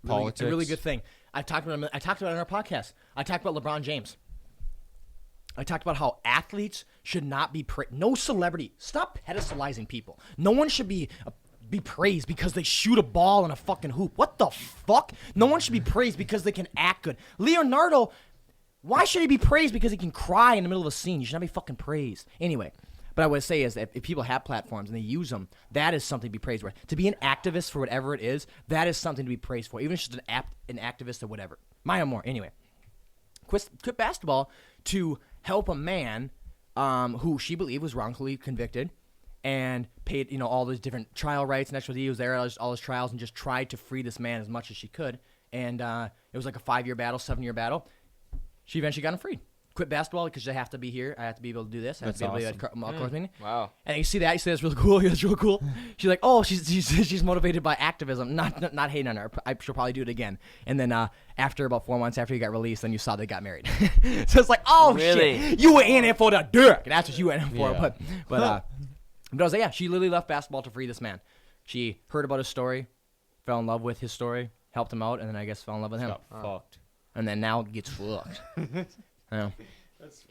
politics. A really good thing. I talked about it on our podcast. I talked about LeBron James. I talked about how athletes should not be no celebrity. Stop pedestalizing people. No one should be praised because they shoot a ball in a fucking hoop. What the fuck? No one should be praised because they can act good. Leonardo, why should he be praised because he can cry in the middle of a scene? You should not be fucking praised. Anyway, but I would say is that if people have platforms and they use them, that is something to be praised for. To be an activist for whatever it is, that is something to be praised for. Even if it's just an activist or whatever. Maya Moore. Anyway, quit basketball to help a man who she believed was wrongfully convicted and paid all those different trial rights and extra. He was there all his trials and just tried to free this man as much as she could. And it was like a 5-year battle, 7-year battle. She eventually got him freed. Quit basketball because I have to be here. I have to be able to do this. I have to be able to be at court meeting. Wow. And you see that? You see that's really cool. That's really cool. She's like, oh, she's motivated by activism. Not hating on her. She'll probably do it again. And then after about 4 months after he got released, then you saw they got married. So it's like, oh Really? shit, you were in it for the dick. That's what you went in for. Yeah. But I was like, yeah, she literally left basketball to free this man. She heard about his story, fell in love with his story, helped him out, and then I guess fell in love with him. Got fucked. And then now gets fucked. Yeah.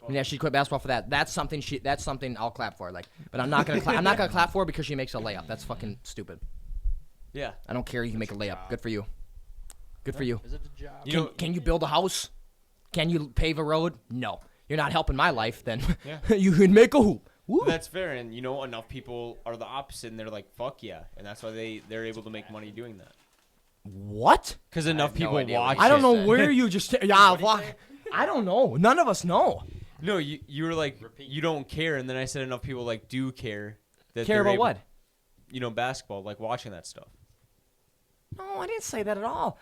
Yeah, she quit basketball for that. That's something I'll clap for. But I'm not gonna clap for her because she makes a layup. That's fucking stupid. Yeah. I don't care. You can make a layup. Good for you. Good for you. Is it a job? Can you build a house? Can you pave a road? No. You're not helping my life. Then you can make a hoop. Woo. That's fair, and enough people are the opposite, and they're like, "Fuck yeah," and that's why they're able to make money doing that. What? Because enough have no people idea what watch. you I don't it. know where you just. Yeah, fuck. I don't know. None of us know. No, you were like, you don't care, and then I said enough people do care. That Care they're about able- what? Basketball, watching that stuff. No, I didn't say that at all.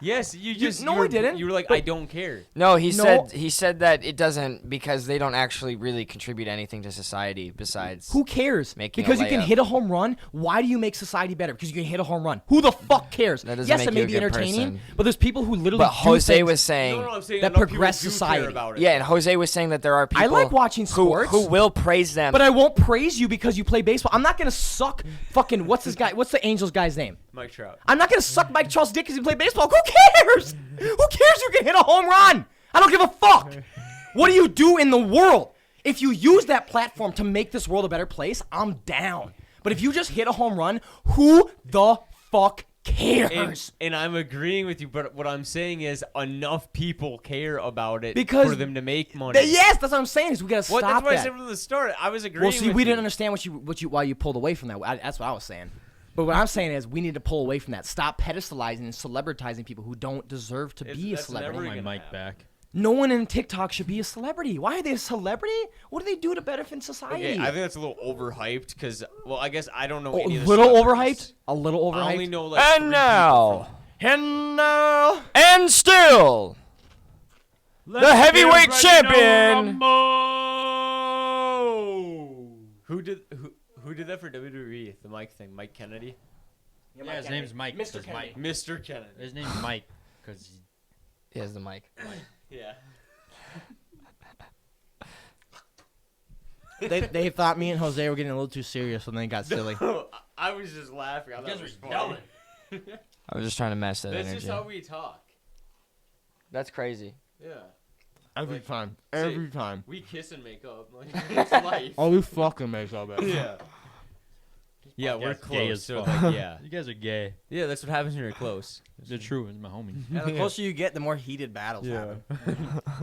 Yes, No, I didn't. You were like, But- I don't care. No, he No. said that it doesn't because they don't actually really contribute anything to society besides. Who cares? Making a Because you can layup. hit a home run. Why do you make society better? Because you can hit a home run. Who the fuck cares? That doesn't Yes, make it you may a be good entertaining, person. but there's people who literally. But do Jose things- was saying. I'm saying that enough people progress do society. Care about it. Yeah, and Jose was saying that there are people. I like watching sports. who will praise them. But I won't praise you because you play baseball. I'm not gonna suck fucking what's this guy? What's the Angels guy's name? Mike Trout. I'm not gonna suck Mike Charles' dick because he played baseball. Who cares? Who cares? You can hit a home run. I don't give a fuck. What do you do in the world? If you use that platform to make this world a better place, I'm down. But if you just hit a home run, who the fuck cares? And I'm agreeing with you, but what I'm saying is enough people care about it Because for them to make money. Yes, that's what I'm saying. Is we gotta What? stop That's what I that. said from the start. I was agreeing. Well, see, with we you. didn't understand why you pulled away from that. That's what I was saying. But what I'm saying is we need to pull away from that. Stop pedestalizing and celebritizing people who don't deserve to be a that's celebrity. never My gonna mic happen. back. No one in TikTok should be a celebrity. Why are they a celebrity? What do they do to benefit society? Okay, I think that's a little overhyped because, well, I guess I don't know a any of the little celebrities. overhyped. A little overhyped. I only know like and three now, people And and still, The heavyweight champion. Who did that for WWE? The Mike thing, Mike Kennedy. Yeah, his name's Mike. Mr. Kennedy. Mr. Kennedy. His name's Mike because He has the mic. Yeah. They thought me and Jose were getting a little too serious when they got silly. I was just laughing. I guys was were funny. I was just trying to match that That's energy. just how we talk. That's crazy. Yeah. Every Like, time. see- Every time. We kiss and make up. Like, it's life. Oh, we fucking make up. Yeah. Yeah, we're Podcast's gay close. as So fuck. like, yeah. you guys are gay. Yeah, that's what happens when you're close. They're true. It's my homie. And the closer you get, the more heated battles happen.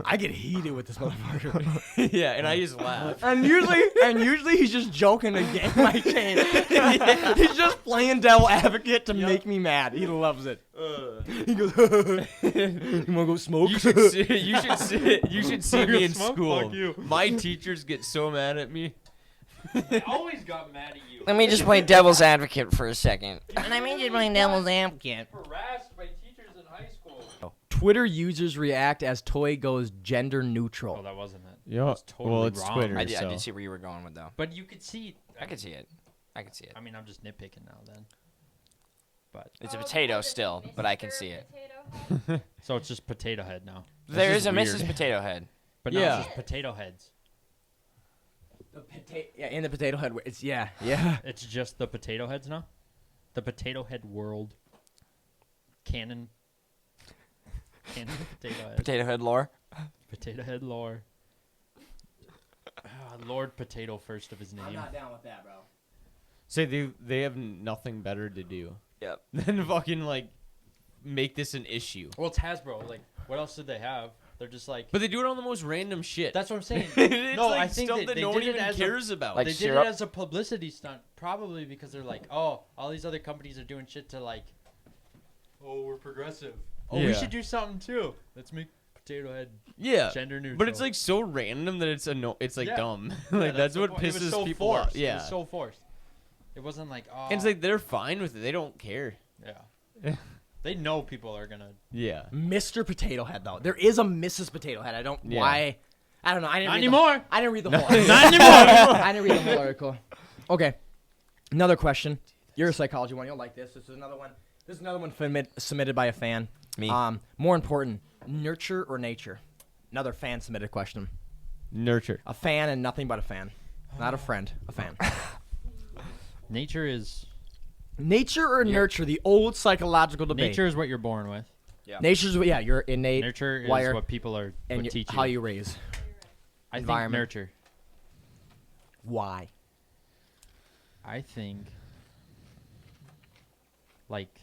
I get heated with this motherfucker. Yeah, and I just laugh. and usually he's just joking to get my chain. He's just playing devil advocate to make me mad. He loves it. He goes, "You wanna go smoke?" You should see me in Smoke? school. Fuck you. My teachers get so mad at me. They always got mad at you. Let me just play devil's advocate for a second. And I mean, you're playing devil's advocate. Harassed by teachers in high school. Twitter users react as toy goes gender Oh, neutral. that wasn't it. Yeah. That's totally Well, it's wrong. Twitter. I did see where you were going with though. But you could see. I could see it. I could see it. I mean, I'm just nitpicking now. Then. But It's a potato still, but I can see it. so it's just potato head now. There This is a weird. Mrs. Potato Head. But now Yeah. it's just potato heads. Yeah, in the potato head. It's yeah. It's just the potato heads now. The potato head world. Canon. Canon potato head. Potato Head lore. Potato head lore. Lord Potato first of his name. down with that, bro. Say they have nothing better to do Yep. than fucking like make this an issue. Well, it's Hasbro. Like, what else did they have? They're just like. But they do it on the most random shit. That's what I'm saying. It's no, like I think stuff that they no one did it even as cares about. Like they did syrup? it as a publicity stunt, probably because they're like, oh, all these other companies are doing shit to like, oh, we're progressive. Oh, we Yeah. should do something too. Let's make potato head yeah. gender neutral. But it's like so random that it's like Yeah. dumb. Yeah, Like that's the what point. It was pisses so people forced. off. Yeah. It was so forced. It wasn't like, oh. And it's like they're fine with it. They don't care. yeah. They know people are gonna. Yeah. Mr. Potato Head though. There is a Mrs. Potato Head. I don't Yeah. why. I don't know. I didn't Not read anymore. I didn't read the whole. article. Not anymore. I didn't read the whole article. Okay. Another question. You're a psychology one. You'll like this. This is another one. This is another one submitted by a fan. Me. More important, nurture or nature? Another fan submitted question. Nurture. A fan and nothing but a fan. Not a friend. A fan. Nature is Nature or nurture? The old psychological debate. nature is what you're born with. Nature's your innate Nurture is wire what people are and what teach you. how you raise. I think environment. nurture. Why? I think like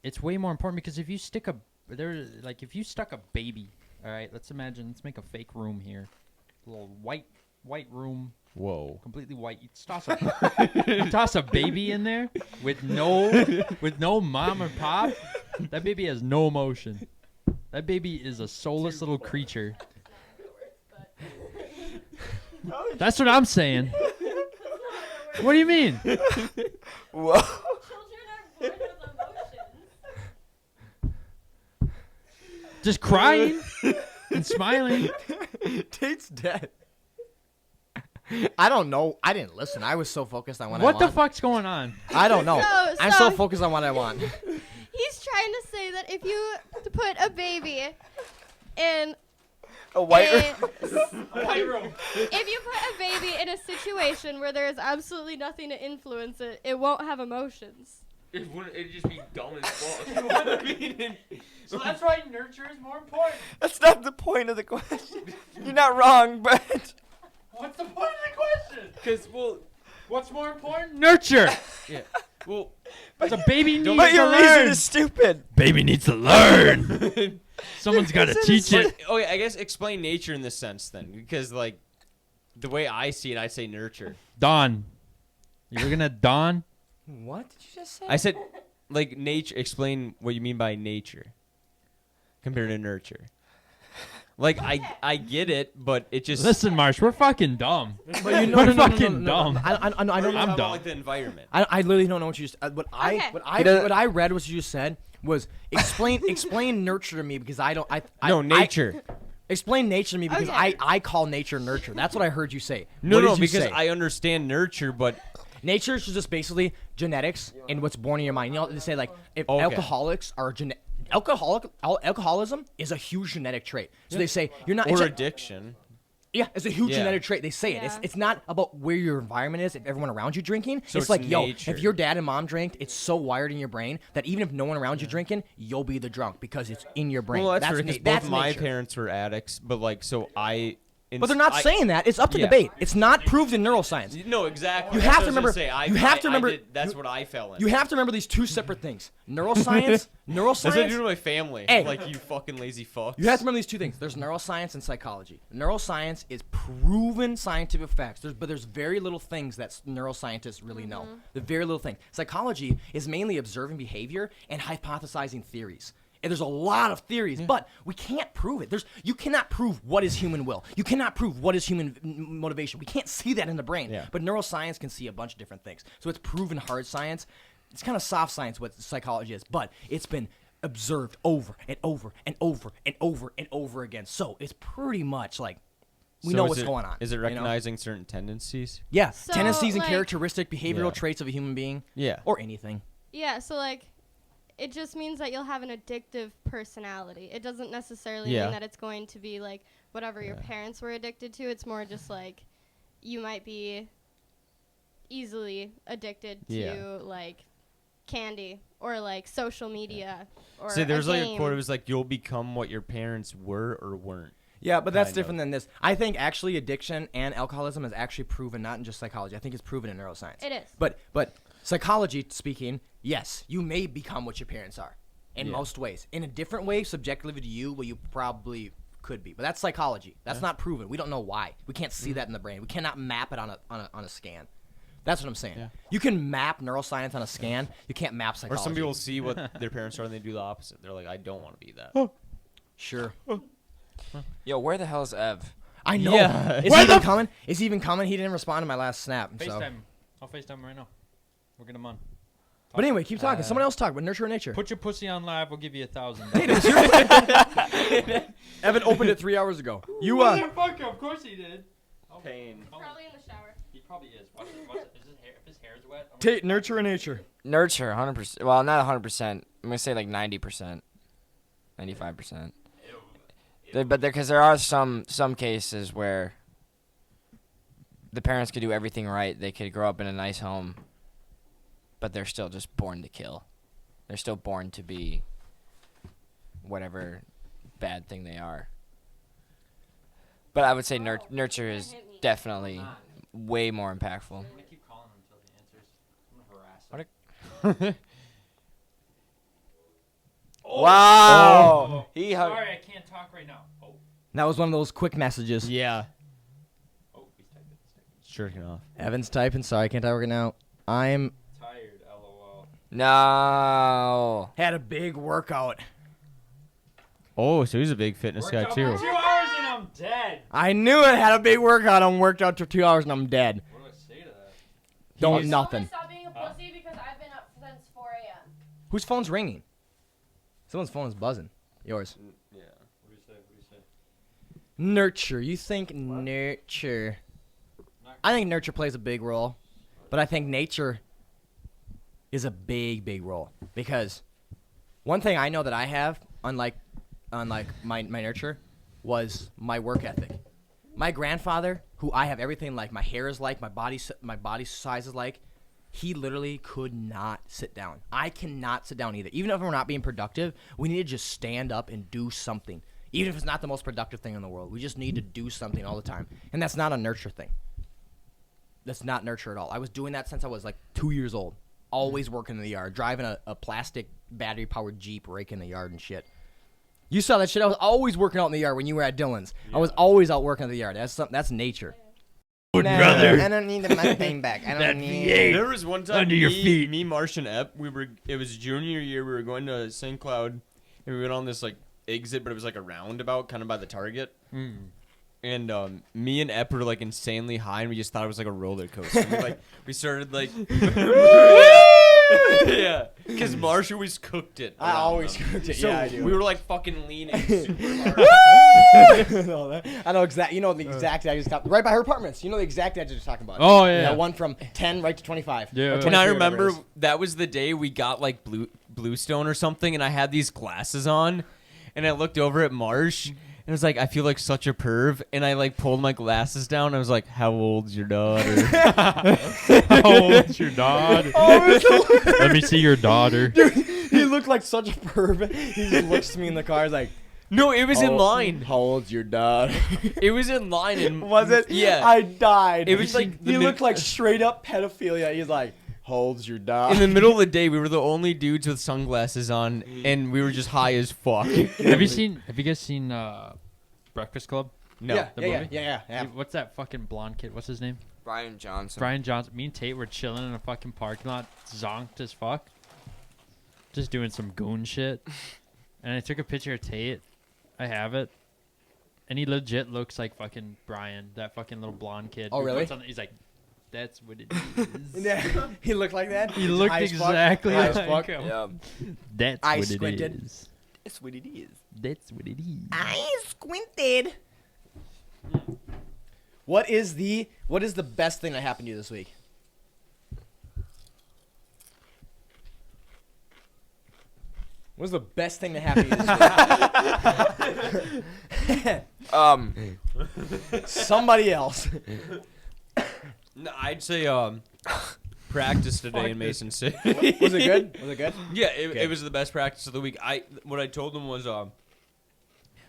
it's way more important because if you stick if you stuck a baby, all right, let's make a fake room here. A little white room, Whoa. completely white. You toss a baby in there with no mom or pop. That baby has no emotion. That baby is a soulless little creature. That's what I'm saying. What do you mean? Whoa. Children are born with emotions. Just crying and smiling. Tate's dead. I don't know. I didn't listen. I was so focused on what I What the want. fuck's going on? I don't know. I'm so So- focused on what I want. He's trying to say that if you put a baby in A white a- if you put a baby in a situation where there is absolutely nothing to influence it, it won't have emotions. It'd just be dumb as fuck. So that's why nurture is more important. That's not the point of the question. You're not wrong, but What's the point of the question? Because, well, What's more important? Nurture. yeah. Well, The baby needs but to your reason learn. is stupid. Baby needs to learn. Someone's got to teach it. okay, I guess explain nature in this sense then. Because, like, the way I see it, I say nurture. Dawn. You're gonna dawn. What did you just say? I said, like, nature. Explain what you mean by nature compared to nurture. Like, I get it, but it just. Listen, Marsh, we're fucking dumb. But you know, We're fucking dumb. I don't. I'm about, dumb. like the environment. I literally don't know what you just. Okay. What I read, what you just said, was explain nurture to me because I don't. nature. Explain nature to me because Okay. I call nature nurture. That's what I heard you say. No, What did no, you because say? I understand nurture, but Nature is just basically genetics and what's born in your mind. You know, they say like if Okay. alcoholics are alcoholism is a huge genetic trait. So they say you're not. or it's a- addiction. yeah, it's a huge Yeah. genetic trait. They say it. Yeah. It's not about where your environment is. If everyone around you drinking, So it's it's like nature. if your dad and mom drank, it's so wired in your brain that even if no one around you drinking, you'll be the drunk because it's in your brain. Well, that's true, 'cause that's both my nature. parents were addicts, but like, so I. But they're not saying that. It's up to Yeah. debate. It's not proved in neuroscience. No, exactly. You That's have what to I was remember- gonna say. you have to remember- That's what I fell in. You have to remember these two separate things: neuroscience, That's what I do to neuroscience. my family. Hey. Like, you fucking lazy fucks. You have to remember these two things. There's neuroscience and psychology. Neuroscience is proven scientific facts. But there's very little things that neuroscientists really know. The very little thing. Psychology is mainly observing behavior and hypothesizing theories. And there's a lot of theories, but we can't prove it. You cannot prove what is human will. You cannot prove what is human motivation. We can't see that in the brain. Yeah. But neuroscience can see a bunch of different things. So it's proven hard science. It's kind of soft science what psychology is, but it's been observed over and over and over and over and over again. So it's pretty much like we So know is what's it- going on. Is it you know? recognizing certain tendencies? Yeah, So, tendencies and like- characteristic behavioral Yeah. traits of a human being. Yeah. Or anything. Yeah, so like it just means that you'll have an addictive personality. It doesn't necessarily Yeah. mean that it's going to be like whatever your parents were addicted to. It's more just like you might be easily addicted to Yeah. like candy or like social media or See, there's like a game. quote. It was like, "You'll become what your parents were or weren't." Yeah, but that's Kind different than this. I think actually addiction and alcoholism is actually proven not in just psychology. I think it's proven in neuroscience. It is. But psychology speaking, yes, you may become what your parents are in Yeah. most ways. In a different way, subjectively to you, well, you probably could be. But that's psychology. That's not proven. We don't know why. We can't see that in the brain. We cannot map it on a scan. That's what I'm saying. Yeah. You can map neuroscience on a scan. You can't map Or psychology. some people see what their parents are and they do the opposite. They're like, "I don't want to be that." Sure. Yo, where the hell is Ev? I know. Yeah. Is he even coming? Is he even coming? He didn't respond to my last snap. So. FaceTime. I'll FaceTime him right now. We'll get him on. But anyway, keep talking. Someone else talk about nurture and nature. Put your pussy on live. We'll give you $1,000. Evan opened it 3 hours ago. You Motherfucker, of course he did. Pain. Probably in the shower. He probably is. Watch it. Watch it. Is his hair, if his hair's wet, I'm take nurture and nature. Nurture, 100%. Well, not 100%. I'm gonna say like 90%, 95%. But because there are some cases where the parents could do everything right. They could grow up in a nice home, but they're still just born to kill. They're still born to be whatever bad thing they are. But I would say nurture is definitely way more impactful. gonna keep calling him until he answers. I'm gonna harass him. Wow! He hung. Sorry, I can't talk right now. Oh, That was one of those quick messages. Yeah. he's typing. Jerking off. Evan's typing. Sorry, I can't talk right now. I'm Tired, lol. No. had a big workout. Oh, so he's a big fitness guy too. 2 hours and I'm dead. I knew it. Had a big workout. I'm worked out for 2 hours and I'm dead. What do I say to that? Don't nothing. Stop being a pussy because I've been up since 4 a.m. Whose phone's ringing? Someone's phone is buzzing. Yours. Yeah. What do you say? What do you say? Nurture. You think nurture? I think nurture plays a big role, but I think nature is a big role because one thing I know that I have, unlike my nurture, was my work ethic. My grandfather, who I have everything like, my hair is like, my body size is like, he literally could not sit down. I cannot sit down either. Even if we're not being productive, we need to just stand up and do something. Even if it's not the most productive thing in the world, we just need to do something all the time. And that's not a nurture thing. That's not nurture at all. I was doing that since I was like 2 years old. Always working in the yard, driving a plastic battery-powered Jeep, raking the yard and shit. You saw that shit. I was always working out in the yard when you were at Dylan's. I was always out working in the yard. That's nature. brother. I don't need the mustang back. I don't need. There was one time Under your feet. me, Marsh, and Ep, it was junior year, we were going to St. Cloud, and we went on this, like, exit, but it was, like, a roundabout, kind of by the Target. And me and Ep were, like, insanely high, and we just thought it was, like, a roller coaster. We started, like... Yeah, because Marsh always cooked it. I around always them. cooked it. So Yeah, I do. we were like fucking leaning super hard. I know exact. You know the exact address. Right by her apartments. You know the exact address you're talking about. Oh, yeah. That one from 10 right to 25. Yeah. Or And 23, And I whatever it remember is. that was the day we got like Bluestone or something, and I had these glasses on, and I looked over at Marsh, and I was like, I feel like such a perv, and I like pulled my glasses down. And I was like, how old's your daughter? How old's your daughter? Let me see your daughter. He looked like such a perv. He just looks to me in the car. He's like, No, it was in line. How old's your dad? It was in line, and Was it? Yeah. I died. It was like the he mid- looked like straight up pedophilia. He's like, how old's your dad? in the middle of the day, we were the only dudes with sunglasses on, and we were just high as fuck. Have you guys seen Breakfast Club? No. Yeah, The movie? yeah. Hey, what's that fucking blonde kid? What's his name? Brian Johnson. Brian Johnson. Me and Tate were chilling in a fucking parking lot, zonked as fuck, just doing some goon shit. And I took a picture of Tate. I have it. And he legit looks like fucking Brian, that fucking little blonde kid. Oh, who really? puts on- he's like, that's what it is. Yeah, he looked like that. He looked High as fuck. exactly High as like fuck. him. Yeah. That's I what squinted. it is. That's what it is. That's what it is. I squinted. What is the best thing that happened to you this week? What's the best thing that happened to you this week? Somebody else. No, I'd say practice today in Mason City. Was it good? Was it good? Yeah, Okay. it was the best practice of the week. What I told them was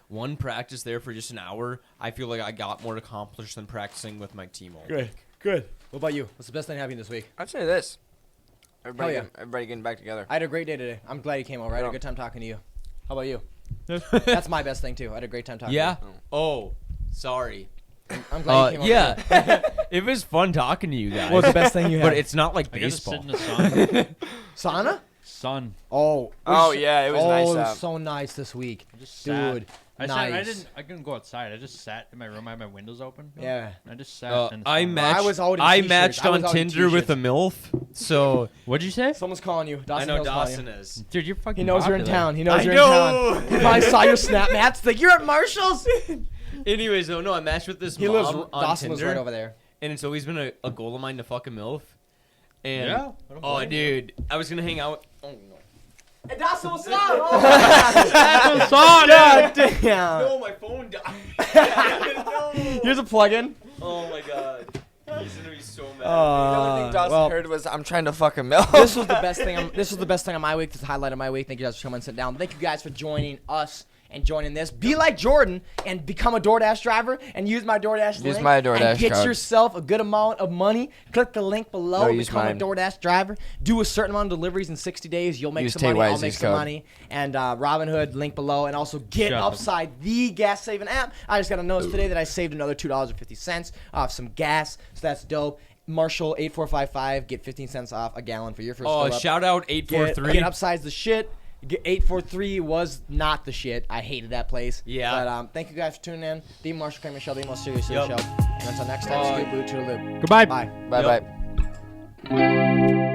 one practice there for just an hour. I feel like I got more accomplished than practicing with my team all week. Good. What about you? What's the best thing happening this week? I'd say this. Everybody, Hell yeah. everybody getting back together. I had a great day today. I'm glad you came over. I had a Yeah. good time talking to you. How about you? That's my best thing too. I had a great time talking Yeah? to you. Oh, sorry. I'm glad you came over. Yeah. It was fun talking to you guys. What was the best thing you had? But it's not like I got to sit baseball. in the sun. Sauna? Sun. Oh. Oh, yeah, it was nice Oh, it out. was so nice this week. I just sat. Dude, I nice. couldn't go outside. I just sat in my room. I had my windows open. Yeah. I just sat. in the I sun. matched. I was out in I t-shirts. matched I was on out in Tinder with a t-shirts. MILF. So What'd you say? Someone's calling you. Dawson I know Hill's calling Dawson you. is. Dude, you're fucking He knows you're in popular. town. He knows I you're know. in town. He probably saw your snap, Matt's like, you're at Marshall's. Anyways, though, no, I matched with this He mom lives. on Dawson lives Tinder, right over there. and it's always been a goal of mine to fuck a MILF. And Yeah, I don't oh, blame you. dude, I was gonna hang out. Oh no. Hey, Dawson, what's up? God damn. No, my phone died. No. Here's a plug-in. Oh my god. He's gonna be so mad. The only thing Dawson well, heard was, I'm trying to fuck a milk. this was the best thing. This was the best thing on my week. This is the highlight of my week. Thank you guys for coming and sitting down. Thank you guys for joining us and joining this. Be like Jordan and become a DoorDash driver and use my DoorDash Use link my DoorDash and get card. yourself a good amount of money. Click the link below. No, use become mine. a DoorDash driver. Do a certain amount of deliveries in 60 days. You'll make Use some money. I'll TYZ's make some code. money. And Robinhood, link below. And also get Shut up. Upside, the gas saving app. I just got a notice today that I saved another $2.50 off some gas. So that's dope. Marshal 8455, get 15 cents off a gallon for your first Oh, fill up. shout out Get 843. Upside's the shit. 843 was not the shit. I hated that place. Yeah. But thank you guys for tuning in. The Marshal Kramer Show, the most serious Yup. show. And until next time, scoot boot to the loop. Goodbye. Bye. Bye-bye.